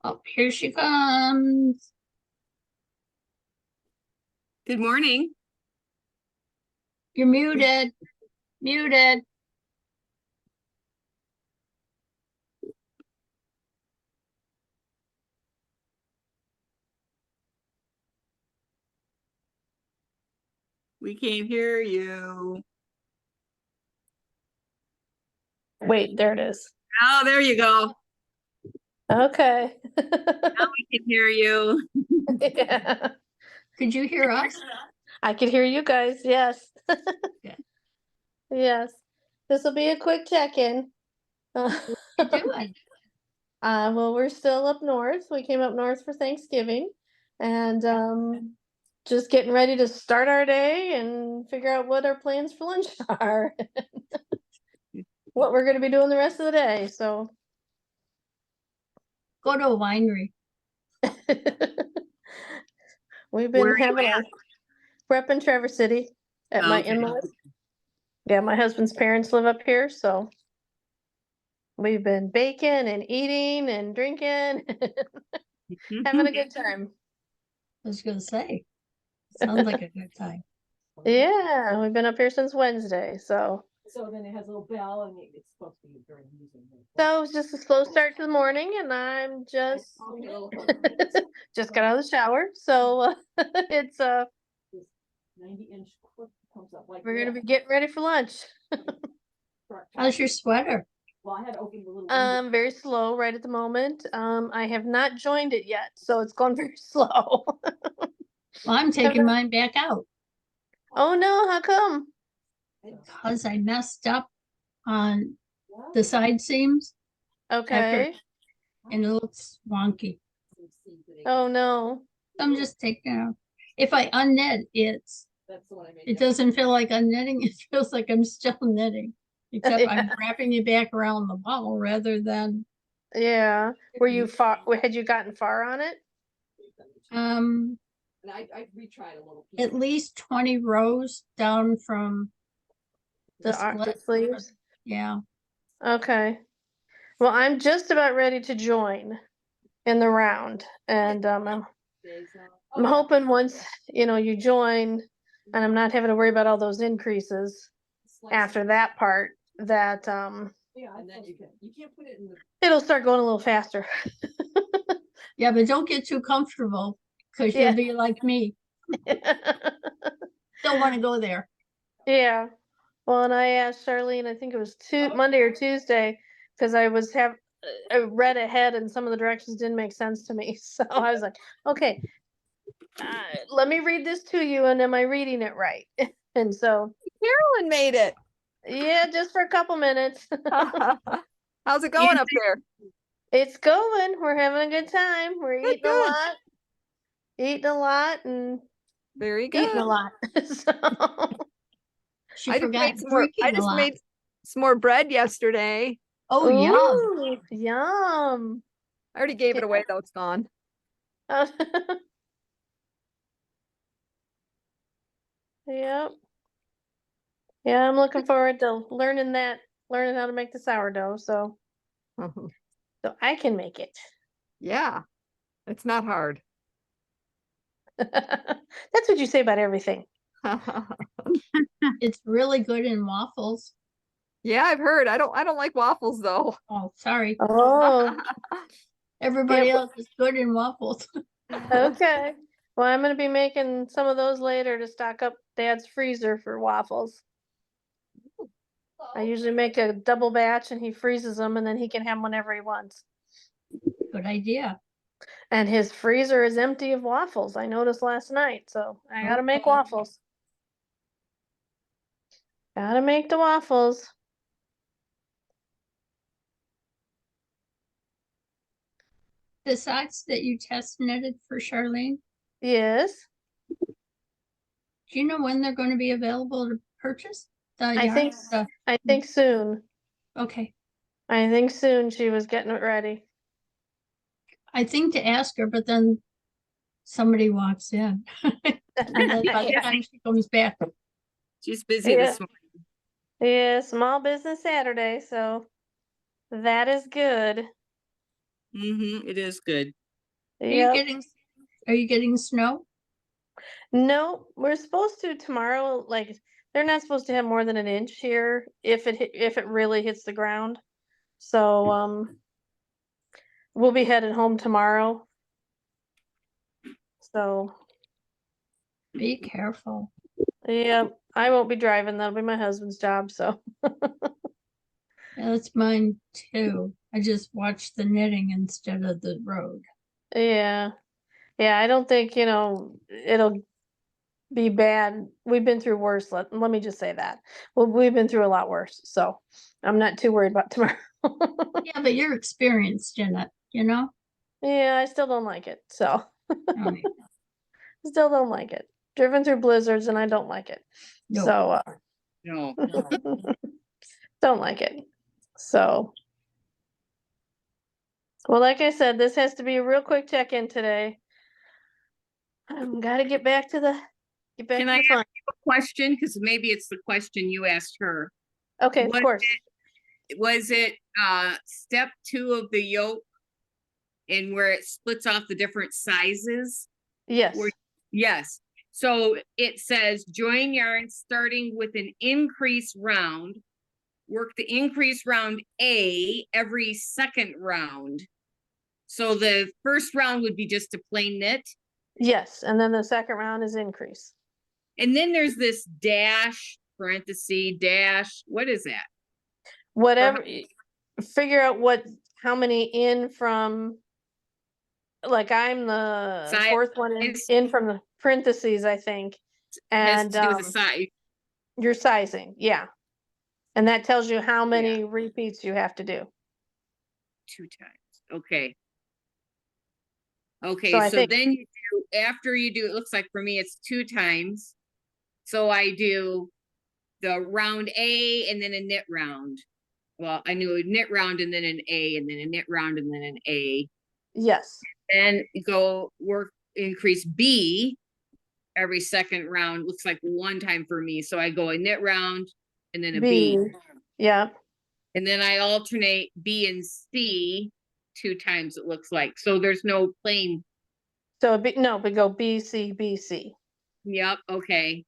Oh, here she comes. Good morning. You're muted. Muted. We can't hear you. Wait, there it is. Oh, there you go. Okay. We can hear you. Yeah. Could you hear us? I could hear you guys. Yes. Yeah. Yes. This will be a quick check-in. You do it. Well, we're still up north. We came up north for Thanksgiving and just getting ready to start our day and figure out what our plans for lunch are. What we're going to be doing the rest of the day. So Go to a winery. we've Where been are you having at? we're up in Traverse City at my Okay. in-laws. Yeah, my husband's parents live up here, so we've been baking and eating and drinking, having a good time. I was gonna say, sounds like a good time. Yeah, we've been up here since Wednesday, so So then it has a little bell and it's supposed to be very amusing. it was just a slow start to the morning, and I'm just just got out of the shower, so it's 90-inch clip comes up like we're gonna be this. getting ready for lunch. How's your sweater? Well, I had to open the little window. Very slow right at the moment. I have not joined it yet, so it's going very slow. Well, I'm taking mine back out Oh no, how come? because I messed up on the side seams Okay. and it looks wonky. Oh no. I'm just taking it out. If I unknit, That's the one I made. it doesn't feel like I'm knitting. It feels like I'm still knitting. Except I'm Yeah. wrapping it back around the ball rather than Yeah. Were you far? Had you gotten far on it? um And I retried a little at least 20 rows down from the The split. sleeves. Yeah. Okay. Well, I'm just about ready to join in the round, and I'm hoping once you join, and I'm not having to worry about all those increases after that part, that Yeah, And then you can't put it in the. it'll start going a little faster. Yeah, but don't get too comfortable because Yeah. you'll be like me. Don't want to go there. Yeah. Well, and I asked Charlene, I think it was Monday or Tuesday, because I read ahead and some of the directions didn't make sense to me. So I was like, okay, let me read this to you, and am I reading it right? And so, Carolyn made it. yeah, just for a couple minutes. How's it going up there? It's going. We're having a good time. We're Good, eating a good. lot, and Very eating a good. lot. So, She I just forgot made some more. I drinking a just lot. made some more bread yesterday. Oh, yeah. ooh, yum. I already gave it Yeah. away though. It's gone. Yep. Yeah, I'm looking forward to learning how to make the sourdough, so I can make it. Yeah, it's not hard. That's what you say about everything. It's really good in waffles. Yeah, I've heard. I don't like waffles though. Oh, sorry. Oh, Everybody yeah. else is good in waffles. Okay. Well, I'm gonna be making some of those later to stock up Dad's freezer for waffles. I usually make a double batch and he freezes them, and then he can have them whenever he wants. Good idea. And his freezer is empty of waffles. I noticed last night, so I gotta make Okay. waffles. Gotta make the waffles. the socks that you test knitted for Charlene, Yes, do you know when they're going to be available to purchase? The I yarn? think, I think soon. Okay, I think soon she was getting it ready. I think to ask her, but then somebody walks in. And then by the time she comes back, She's busy Yeah. this morning. Yeah, small business Saturday, so that is good. It is good. Yep. are you getting snow? No, we're supposed to tomorrow, like, they're not supposed to have more than an inch here if if it really hits the ground. So, we'll be headed home tomorrow. So, Be careful. yeah, I won't be driving. That'll be my husband's job, so. Yeah, that's mine too. I just watch the knitting instead of the road. Yeah. Yeah, I don't think, it'll be bad. We've been through worse. Let me just say that. Well, we've been through a lot worse, so I'm not too worried about tomorrow. Yeah, but you're experienced in it, you know? Yeah, I still don't like it. So, Oh, still don't like it. Driven through blizzards and I don't like it. No. So, No. don't like it. So, well, like I said, this has to be a real quick check-in today. Gotta get back to the Can to I the ask fun. you a question? Because maybe it's the question you asked her. Okay, of What course. Was it step 2 of the yoke and where it splits off the different sizes? Yes. Yes. So it says join yarn starting with an increase round. Work the increase round A every second round. So the first round would be just a plain knit. Yes, and then the second round is increase. And then there's this dash, parenthesis, dash. What is that? Whatever, figure out how many in from, like, I'm the Size fourth one in from the parentheses, I think. Has And to do with the size. your sizing, yeah. And that tells you how many repeats you have to do. 2 times. Okay. Okay, So I so think, then you do, after you do, it looks like for me it's 2 times. So I do the round A and then a knit round. Well, I knew a knit round and then an A and then a knit round and then an A. yes, Then go work increase B every second round. Looks like 1 time for me. So I go a knit round and then a B. yeah. And then I alternate B and C 2 times, it looks like. So there's no plain. So but go B, C, B, C. Yep. Okay.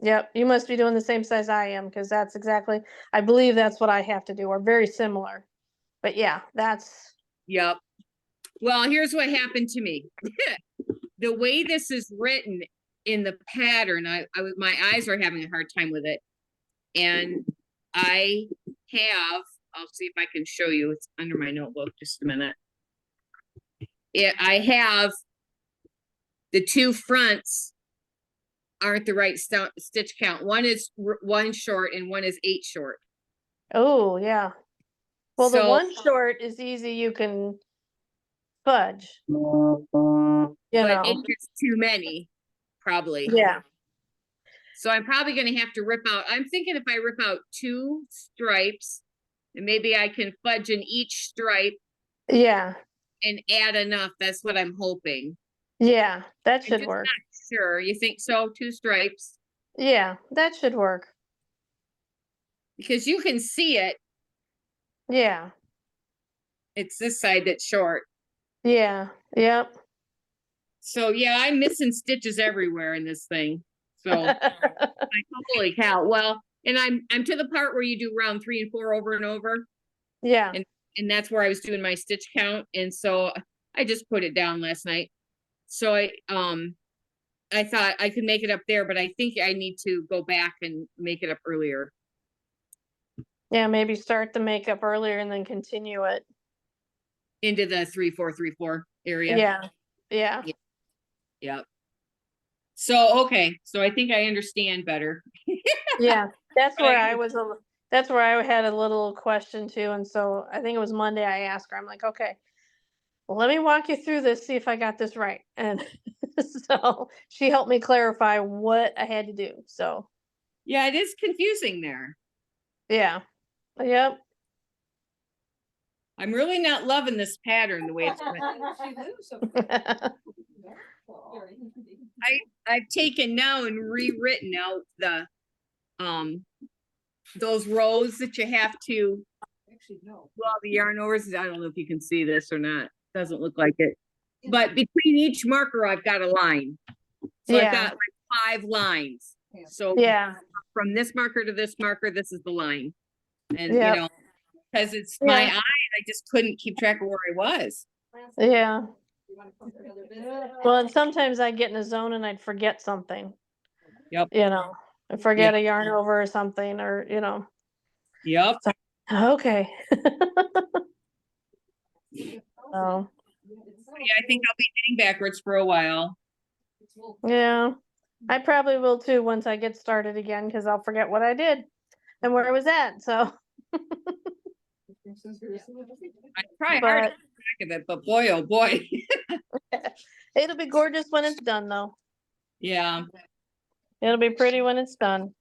Yep, you must be doing the same size I am, because that's exactly, I believe that's what I have to do, or very similar. But yeah, that's, Yep. Well, here's what happened to me. The way this is written in the pattern, my eyes are having a hard time with it. And I have, I'll see if I can show you. It's under my notebook. Just a minute. I have the 2 fronts aren't the right stitch count. One is 1 short and one is 8 short. oh, yeah. Well, the So- one short is easy, you can fudge. You But know, it's just too many, probably. yeah, So I'm probably gonna have to rip out, I'm thinking if I rip out 2 stripes, and maybe I can fudge in each stripe yeah, and add enough. That's what I'm hoping. yeah, that I'm should just work. not sure. You think so? 2 stripes? Yeah, that should work. Because you can see it. Yeah, It's this side that's short. yeah, yep. So yeah, I'm missing stitches everywhere in this thing. So like, holy cow. Well, and I'm to the part where you do round 3 and 4 over and over. Yeah, And that's where I was doing my stitch count. And so I just put it down last night. So I thought I could make it up there, but I think I need to go back and make it up earlier. yeah, maybe start the makeup earlier and then continue it. Into the 3-4-3-4 area. Yeah, yeah, Yep. So, okay. So I think I understand better. yeah. That's But where I- I was, that's where I had a little question too, and so I think it was Monday I asked her, I'm like, okay, let me walk you through this, see if I got this right. And so she helped me clarify what I had to do. So Yeah, it is confusing there. yeah. Yep. I'm really not loving this pattern the way it's written. I've taken now and rewritten out the those rows that you have to well the yarn overs. I don't know if you can see this or not. Doesn't look like it. But between each marker I've got a line. So I've got like 5 lines. So Yeah. from this marker to this marker, this is the line. And Yep. you know, because it's my Yeah. eye, I just couldn't keep track of where I was. Yeah. Well, and sometimes I'd get in a zone and I'd forget something. Yep. You know, I forget a yarn over or something, or you know. Yep. Okay. So Yeah, I think I'll be knitting backwards for a while. yeah, I probably will too once I get started again, because I'll forget what I did and where I was at. So, I try hard to but keep track of it, but boy, oh boy. it'll be gorgeous when it's done, though. Yeah. It'll be pretty when it's done.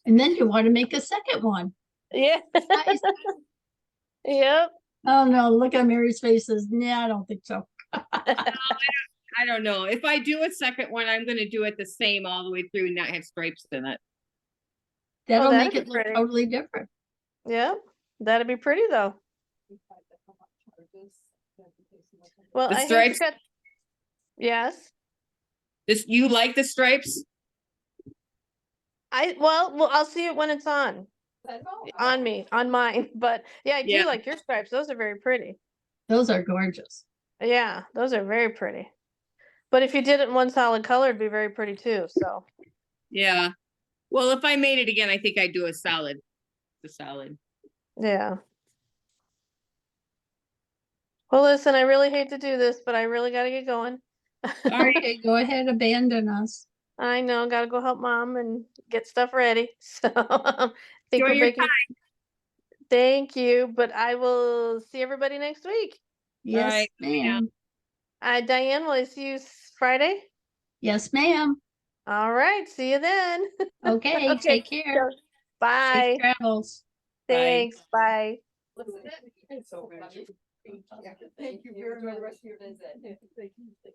And then you want to make a second one. Yeah. Yep. Oh no, look at Mary's faces. Nah, I don't think so. I don't know. If I do a second one, I'm gonna do it the same all the way through and not have stripes in it. That'll that'd make be it look pretty. totally different. Yeah, that'd be pretty though. Well, The I hate to stripes? cut. Yes. This you like the stripes? Well, I'll see it when it's on me, on mine. But yeah, I Yeah. do like your stripes. Those are very pretty. Those are gorgeous. Yeah, those are very pretty. But if you did it in one solid color, it'd be very pretty too. So Yeah. Well, if I made it again, I think I'd do a solid. The solid. yeah. Well, listen, I really hate to do this, but I really got to get going. right. Okay, go ahead, abandon us. I know, got to go help mom and get stuff ready. So I think Enjoy we're your making. Thank you, but I will see everybody next week. Yes, right, ma'am. Diane, will I see you Friday? Yes, ma'am. All right, see you then. Okay, take care. Bye. Safe travels. Thanks. Bye. Thank you. Enjoy the rest of your visit. Thank you.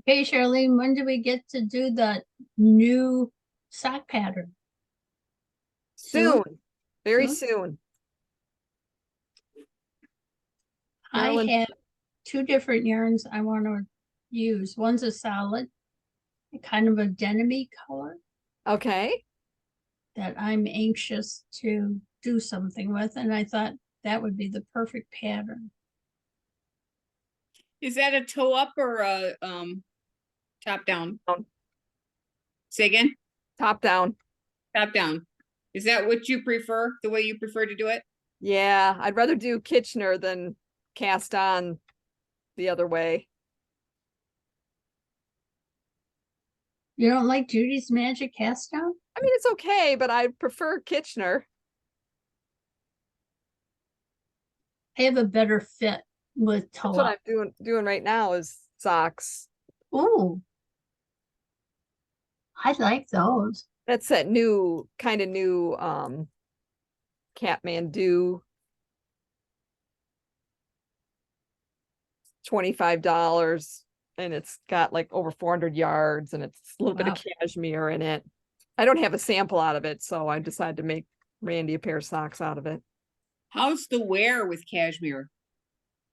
Okay, Charlene, when do we get to do the new sock pattern? Soon, very Soon? soon. I Marilyn- have 2 different yarns I want to use. One's a solid, kind of a denim-y color Okay, that I'm anxious to do something with, and I thought that would be the perfect pattern. Is that a toe up or a top down? Say again? top down. Top down. Is that what you prefer? The way you prefer to do it? Yeah, I'd rather do Kitchener than cast on the other way. You don't like Judy's Magic Cast On? I mean, it's okay, but I prefer Kitchener. I have a better fit with That's toe what up. I'm doing right now is socks. Ooh. I like those. That's that new kind of new Kathmandu. $25 and it's got like over 400 yards and it's a little bit of cashmere in it. I don't have a sample out of it, so I decided to make Randy a pair of socks out of it. How's the wear with cashmere?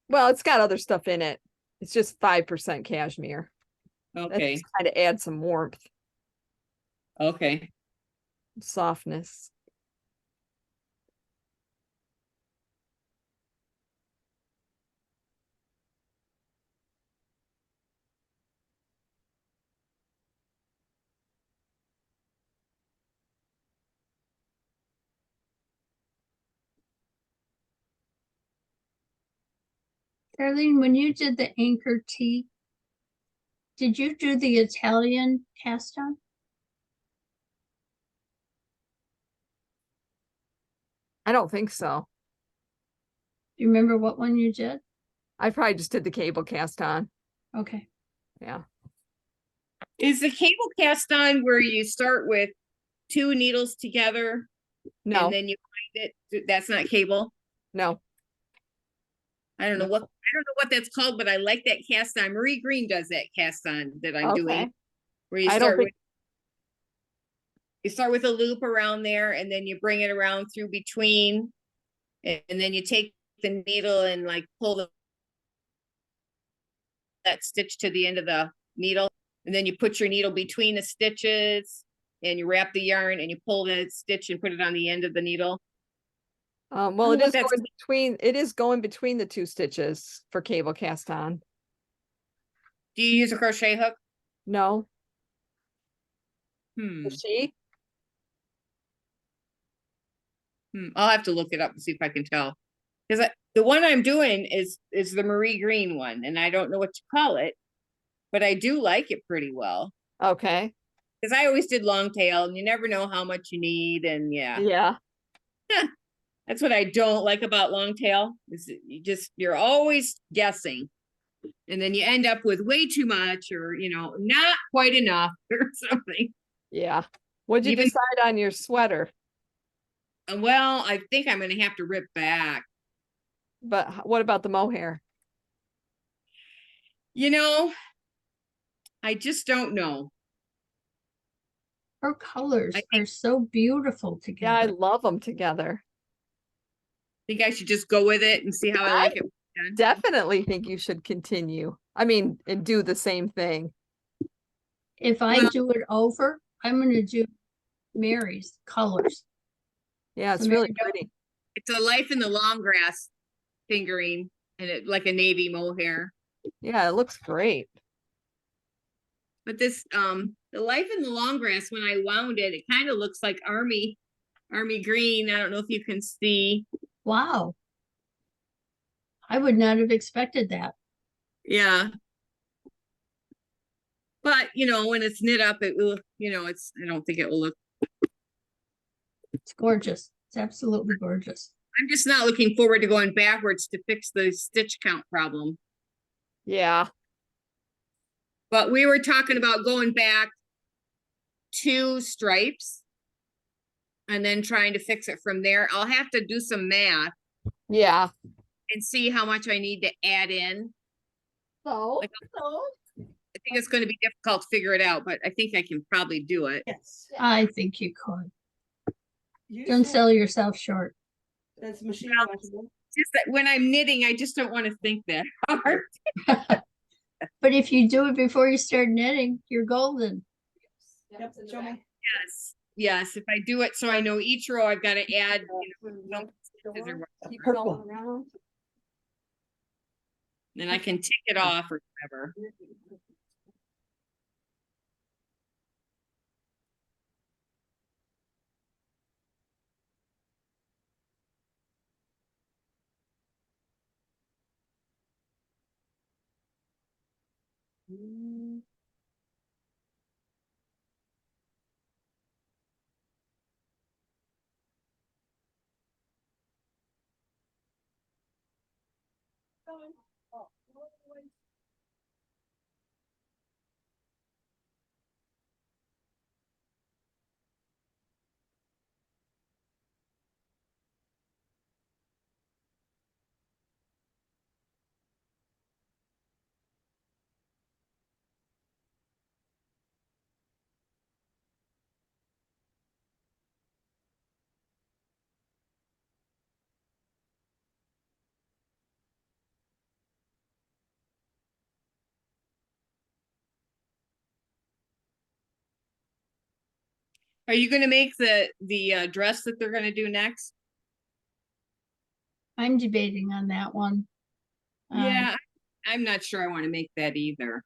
Well, it's got other stuff in it. It's just 5% cashmere. Okay. That's kind of add some warmth, Okay. softness. Darlene, when you did the anchor tee, did you do the Italian cast on? I don't think so. Do you remember what one you did? I probably just did the cable cast on. Okay. Yeah. Is the cable cast on where you start with 2 needles together No, and then you wind it? That's not cable. no. I don't know what that's called, but I like that cast on. Marie Green does that cast on that I'm Okay. doing. Where you I don't think, start with a loop around there and then you bring it around through between. And then you take the needle and like pull that stitch to the end of the needle. And then you put your needle between the stitches and you wrap the yarn and you pull the stitch and put it on the end of the needle. well, Oh, it what is that's- going between, it is going between the 2 stitches for cable cast on. Do you use a crochet hook? No, Hmm. is she? I'll have to look it up and see if I can tell. Because the one I'm doing is the Marie Green one, and I don't know what to call it, but I do like it pretty well. Okay. Because I always did long tail, and you never know how much you need, and yeah. Yeah. That's what I don't like about long tail, is that you're always guessing. And then you end up with way too much or, not quite enough or something. Yeah. What'd you Even- decide on your sweater? Well, I think I'm going to have to rip back. But what about the mohair? I just don't know. Her colors I are so beautiful Yeah, I together. love them together. Think I should just go with it and see how I like it done. Definitely think you should continue. I mean, and do the same thing. If I Well- do it over, I'm gonna do Mary's colors. Yeah, it's So really maybe don't- pretty. It's a life in the long grass fingering and it like a navy mohair. Yeah, it looks great. But this, the life in the long grass, when I wound it, it kind of looks like army green. I don't know if you can see. Wow. I would not have expected that. Yeah. But, when it's knit up, it will, I don't think it will look, It's gorgeous. It's absolutely gorgeous. I'm just not looking forward to going backwards to fix the stitch count problem. Yeah. But we were talking about going back 2 stripes and then trying to fix it from there. I'll have to do some math Yeah. and see how much I need to add in. So, Like- I think it's going to be difficult to figure it out, but I think I can probably do it. yes. I think you could. You Don't should- sell yourself short. That's machine Well, washable. Just that when I'm knitting, I just don't want to think that hard. But if you do it before you start knitting, you're golden. Yep, show me. Yes, if I do it so I know each row I've got to add, no stitches or Keep Purple. going around. then I can tick it off or whatever. Are you going to make the dress that they're going to do next? I'm debating on that one. Yeah, I'm not sure I want to make that either.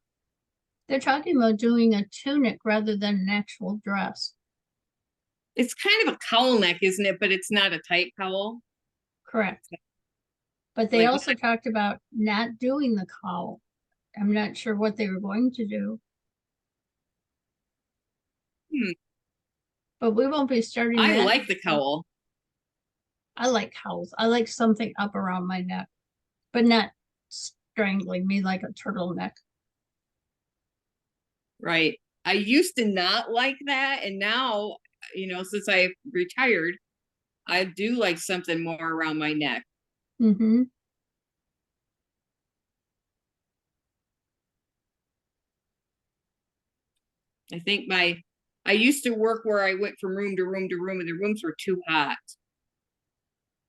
They're talking about doing a tunic rather than an actual dress. It's kind of a cowl neck, isn't it? But it's not a tight cowl. Correct. But they Like, also talked about not doing the cowl. I'm not sure what they were going to do. Hmm. But we won't be starting I that. like the cowl. I like cowls. I like something up around my neck, but not strangling me like a turtleneck. Right. I used to not like that. And now, since I retired, I do like something more around my neck. Mm-hmm. I think I used to work where I went from room to room to room and the rooms were too hot.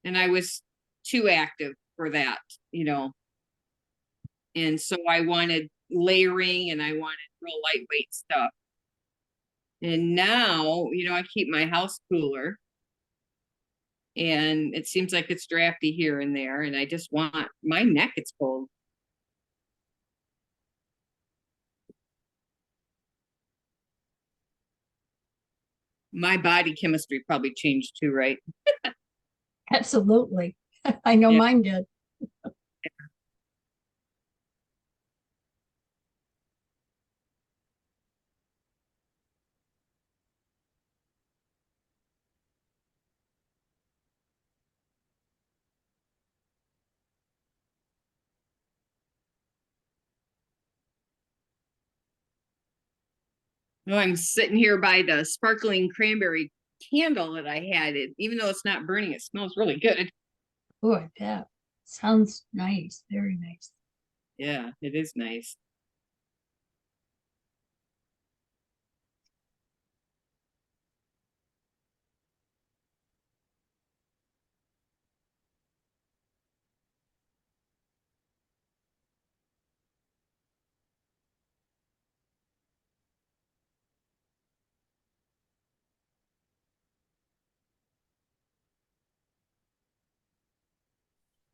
And I was too active for that, And so I wanted layering and I wanted real lightweight stuff. And now, I keep my house cooler. And it seems like it's drafty here and there. And I just want my neck, it's cold. My body chemistry probably changed too, right? Absolutely. I know Yeah. mine did. No, I'm sitting here by the sparkling cranberry candle that I had. It, even though it's not burning, it smells really good. Oh, I bet. Sounds nice. Very nice. Yeah, it is nice.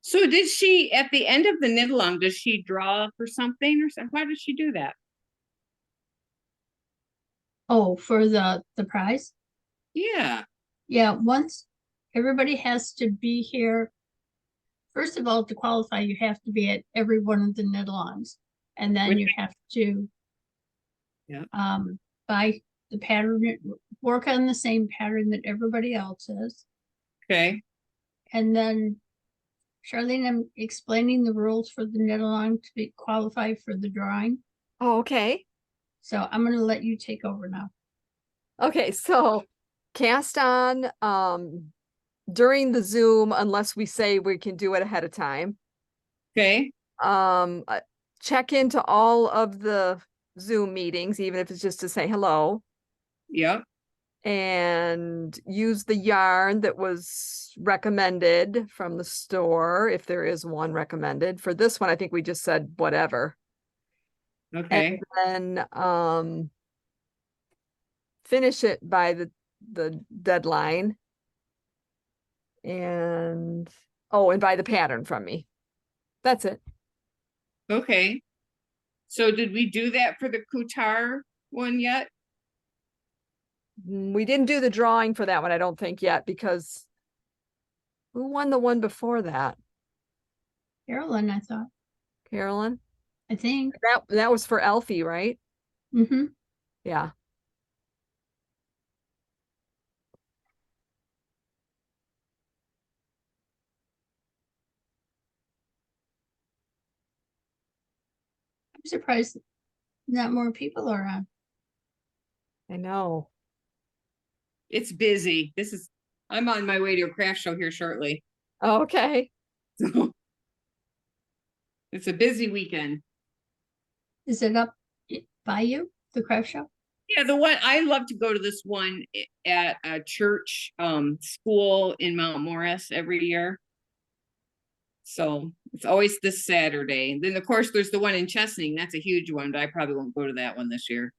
So did she, at the end of the knit along, does she draw for something or something? Why does she do that? Oh, for the prize? Yeah. Yeah, once everybody has to be here. First of all, to qualify, you have to be at every one of the knit-alongs. And then Which- you have to Yeah. buy the pattern, work on the same pattern that everybody else is. Okay. And then Charlene, I'm explaining the rules for the knit-along to be qualified for the drawing. Oh, okay. So I'm gonna let you take over now. Okay, so cast on during the Zoom unless we say we can do it ahead of time. Okay. Check into all of the Zoom meetings, even if it's just to say hello, Yep. and use the yarn that was recommended from the store, if there is one recommended. For this one, I think we just said whatever. Okay. And then finish it by the deadline. And by the pattern from me. That's it. Okay. So did we do that for the Kutar one yet? We didn't do the drawing for that one, I don't think yet, because who won the one before that? Carolyn, I thought, Carolyn? I think. That was for Elfie, right? Mm-hmm. Yeah. I'm surprised not more people are on. I know. It's busy. I'm on my way to a craft show here shortly. Okay. So it's a busy weekend. Is it up by you, the craft show? Yeah, the one I love to go to this one at a church school in Mount Morris every year. So it's always this Saturday. And then of course there's the one in Chesaning. That's a huge one, but I probably won't go to that one this year.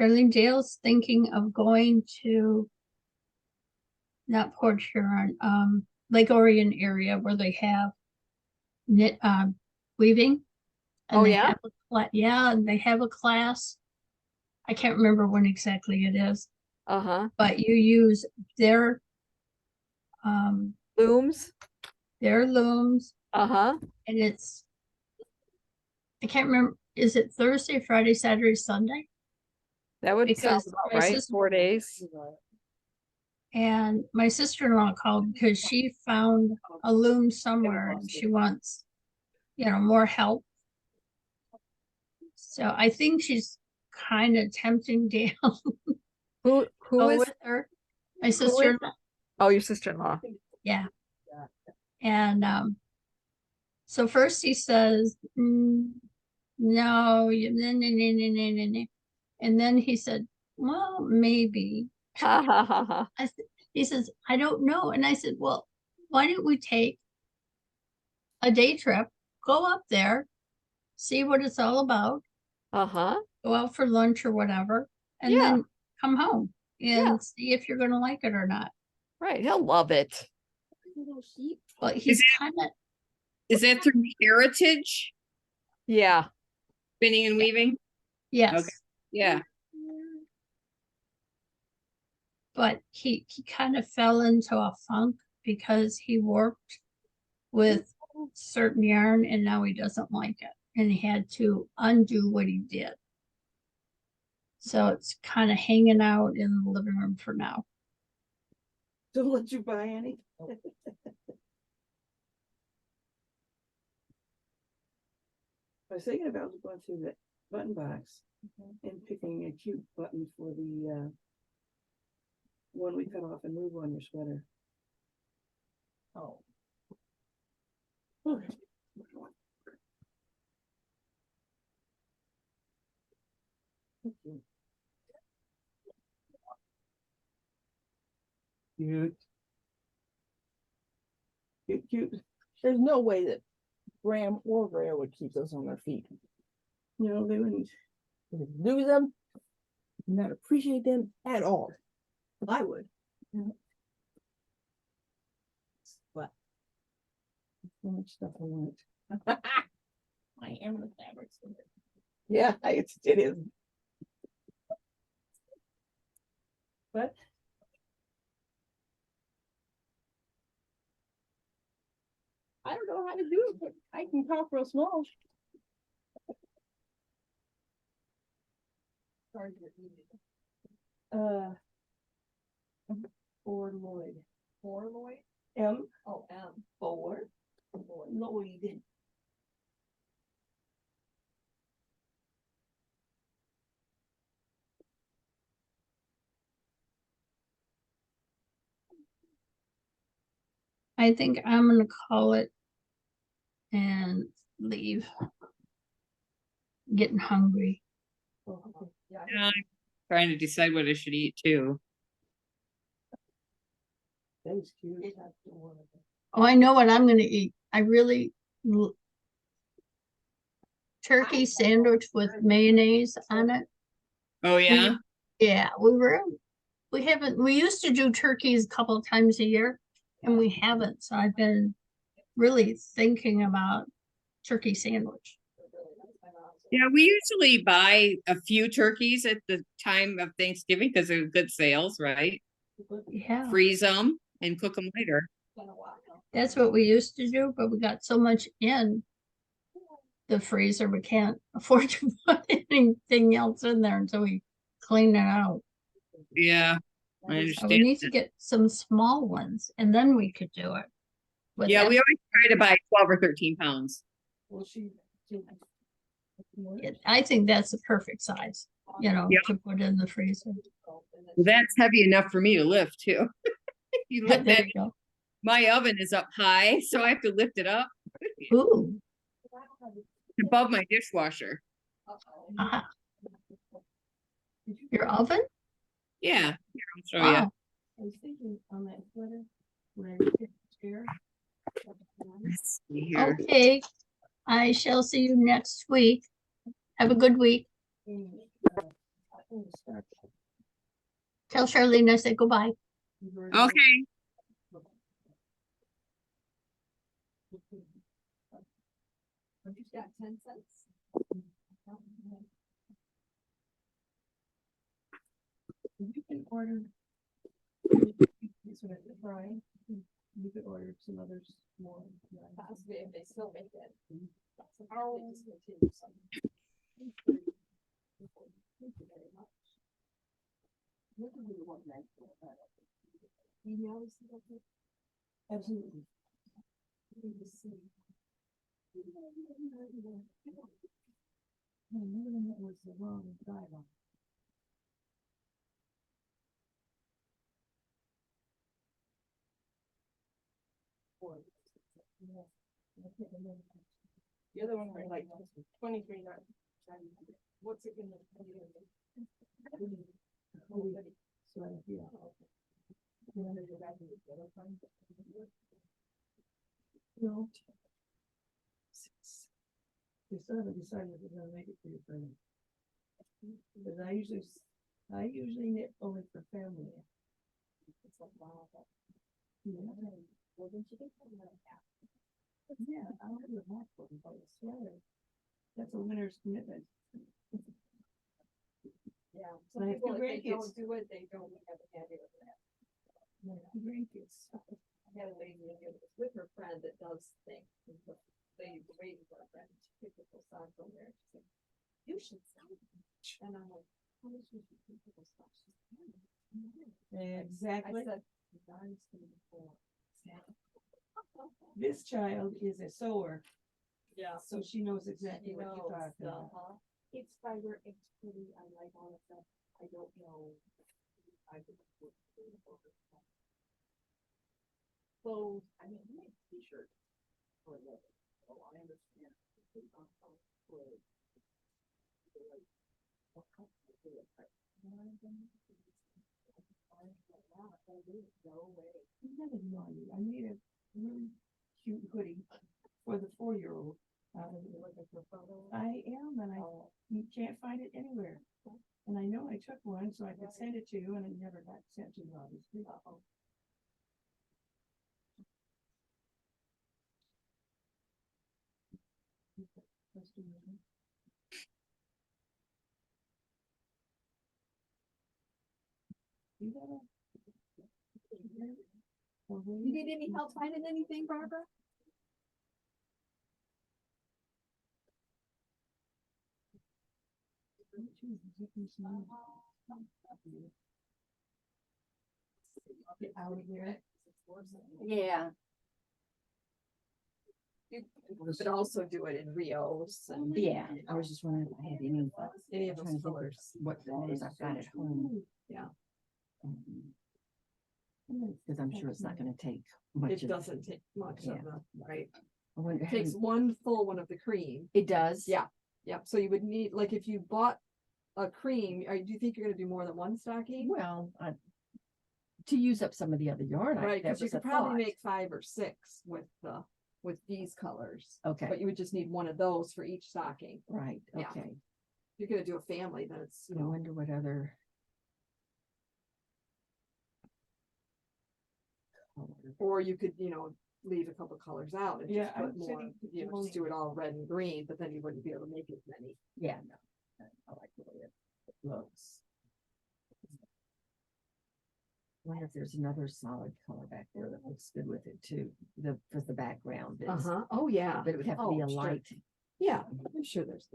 Darlene Dale's thinking of going to not Port Huron, Lake Orion area where they have knit weaving. And Oh, they yeah? have and they have a class. I can't remember when exactly it is, Uh-huh. but you use their um Looms. their looms, Uh-huh. and it's, I can't remember, is it Thursday, Friday, Saturday, Sunday? That would sound Because about my right. sister 4 days. and my sister-in-law called because she found a loom somewhere and she wants, more help. So I think she's kind of tempting down Who go is with her. My is- sister-in-law, oh, your sister-in-law. yeah. And so first he says, no, and then he said, well, maybe. Ha ha ha ha. He says, I don't know. And I said, well, why don't we take a day trip, go up there, see what it's all about, Uh-huh. go out for lunch or whatever, and Yeah. then come home Yeah. and see if you're gonna like it or not. Right. He'll love it. But he's it- kind of, Is that through Heritage Yeah. Spinning and Weaving? yes, Yeah. but he kind of fell into a funk because he worked with certain yarn and now he doesn't like it. And he had to undo what he did. So it's kind of hanging out in the living room for now. Don't let you buy any. I was thinking about going through the button box and picking a cute button for the one we cut off and move on your sweater. Oh. Okay. Thank you. Cute. Cute, cute. There's no way that Graham or Rhea would keep those on their feet. No, they wouldn't. They would lose them, not appreciate them at all. I would. But so much stuff I want. I am the fabrics. Yeah, it is. But I don't know how to do it, but I can talk real small. Uh, for Lloyd. For Lloyd? M. Oh, M. For Lloyd. I think I'm gonna call it and leave. Getting hungry. Yeah, I'm trying to decide what I should eat too. That is cute. Oh, I know what I'm gonna eat. I really turkey sandwich with mayonnaise on it. Oh, yeah? Yeah, we used to do turkeys a couple of times a year and we haven't. So I've been really thinking about turkey sandwich. Yeah, we usually buy a few turkeys at the time of Thanksgiving because they're good sales, right? Yeah, Freeze them and cook them later. that's what we used to do, but we got so much in the freezer, we can't afford to put anything else in there until we clean it out. Yeah, I So we understand. need to get some small ones and then we could do it. But Yeah, we that's- always try to buy 12 or 13 pounds. I think that's the perfect size, Yeah. to put in the freezer. That's heavy enough for me to lift too. You lift There that, you go. my oven is up high, so I have to lift it up Ooh, above my dishwasher. uh-huh. Your oven? Yeah, here, I'll show you. Wow. I was thinking on that sweater, where I picked the chair. Let's see here. Okay, I shall see you next week. Have a good week. Tell Charlene I said goodbye. Okay. Got 10 cents. You can order. This one at the fry. You could order some others more. Possibly if they still make it. Oh. They discontinue some. Thank you very much. What do you want next? Emails? Absolutely. Need to see. I knew that was the wrong guideline. The other one were like 23 not. What's it gonna? So, yeah. No. We still haven't decided if we're gonna make it for your friend. Because I usually knit only for family. It's like, wow. Yeah. Well, then she can put it on a hat. Yeah, I'll do a hat for them, but a sweater. That's a winner's commitment. Yeah. Some people, if they don't do it, they don't have a habit of that. Grandkids. I had a lady in here that was with her friend that does things. And the lady was waiting for a friend. She picked up those socks from there. She said, "You should sell them." And I'm like, "How much would you pick up those socks?" She said, Exactly. I said, "I'm spending for." This child is a sewer, Yeah. so she knows exactly She what you're knows talking about. It's fiber, it's pretty, I like all of that. I don't know. I would put it over top. Clothes, I mean, I make t-shirts for the, oh, I understand. It's not how it's put. They're like, what kind of do it? You know what I mean? No way. I'm not ignoring you. I made a really cute hoodie for the 4-year-old. I am, and you can't find it anywhere. And I know I took one, so I could send it to you, and it never got sent to you, obviously. You got a- You need any help finding anything, Barbara? Get out of here. Yeah. You could also do it in Rios and. Yeah, I was just wondering if I had Any of trying those to think of colors. what colors I've got at home. Yeah. Cause I'm sure it's not gonna take much. It of- doesn't take much Yeah. of them, right? I wonder It how takes you- one full one of the cream. It does? Yeah. Yep, so you would need, like, if you bought a cream, do you think you're gonna do more than one stocking? Well, to use up some of the other yarn. Right, that cause you was a could probably thought. make 5 or 6 with these colors. Okay, But you would just need one of those for each stocking. right, Yeah. okay. If you're gonna do a family, then it's, I wonder what other. color. or you could, leave a couple colors out and Yeah, just I'm put more, sitting- just do it all red and green, but then you wouldn't be able to make as many. Yeah, no, I like the way it looks. Wonder if there's another solid color back there that looks good with it too, because the background is, Oh, yeah. but it would have to be a Oh, sure. light. Yeah, I'm sure there's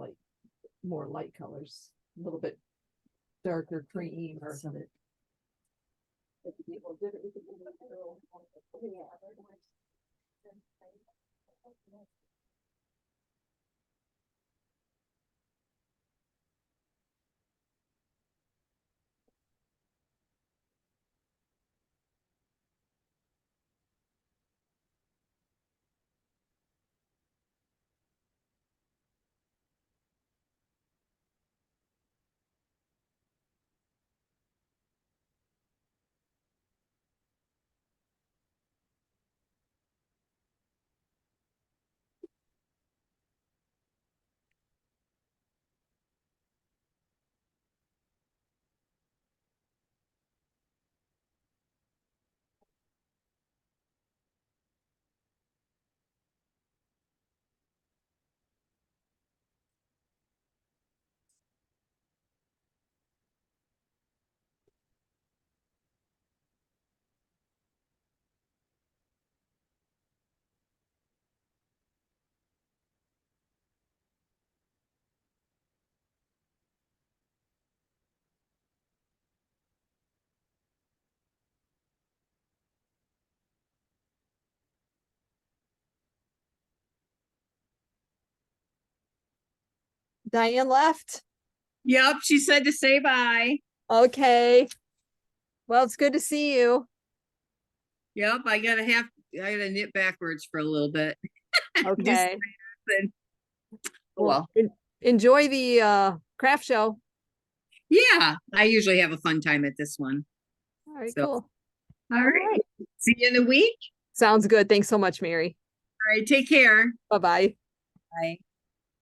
more light colors, a little bit darker cream or. So that, Diane left. Yep, she said to say bye. Okay. Well, it's good to see you. Yep, I gotta knit backwards for a little bit. Okay. something. Well, Enjoy the craft show. yeah, I usually have a fun time at this one. All right, So, cool. All right. See you in a week. Sounds good. Thanks so much, Mary. All right, take care. Bye-bye. Bye.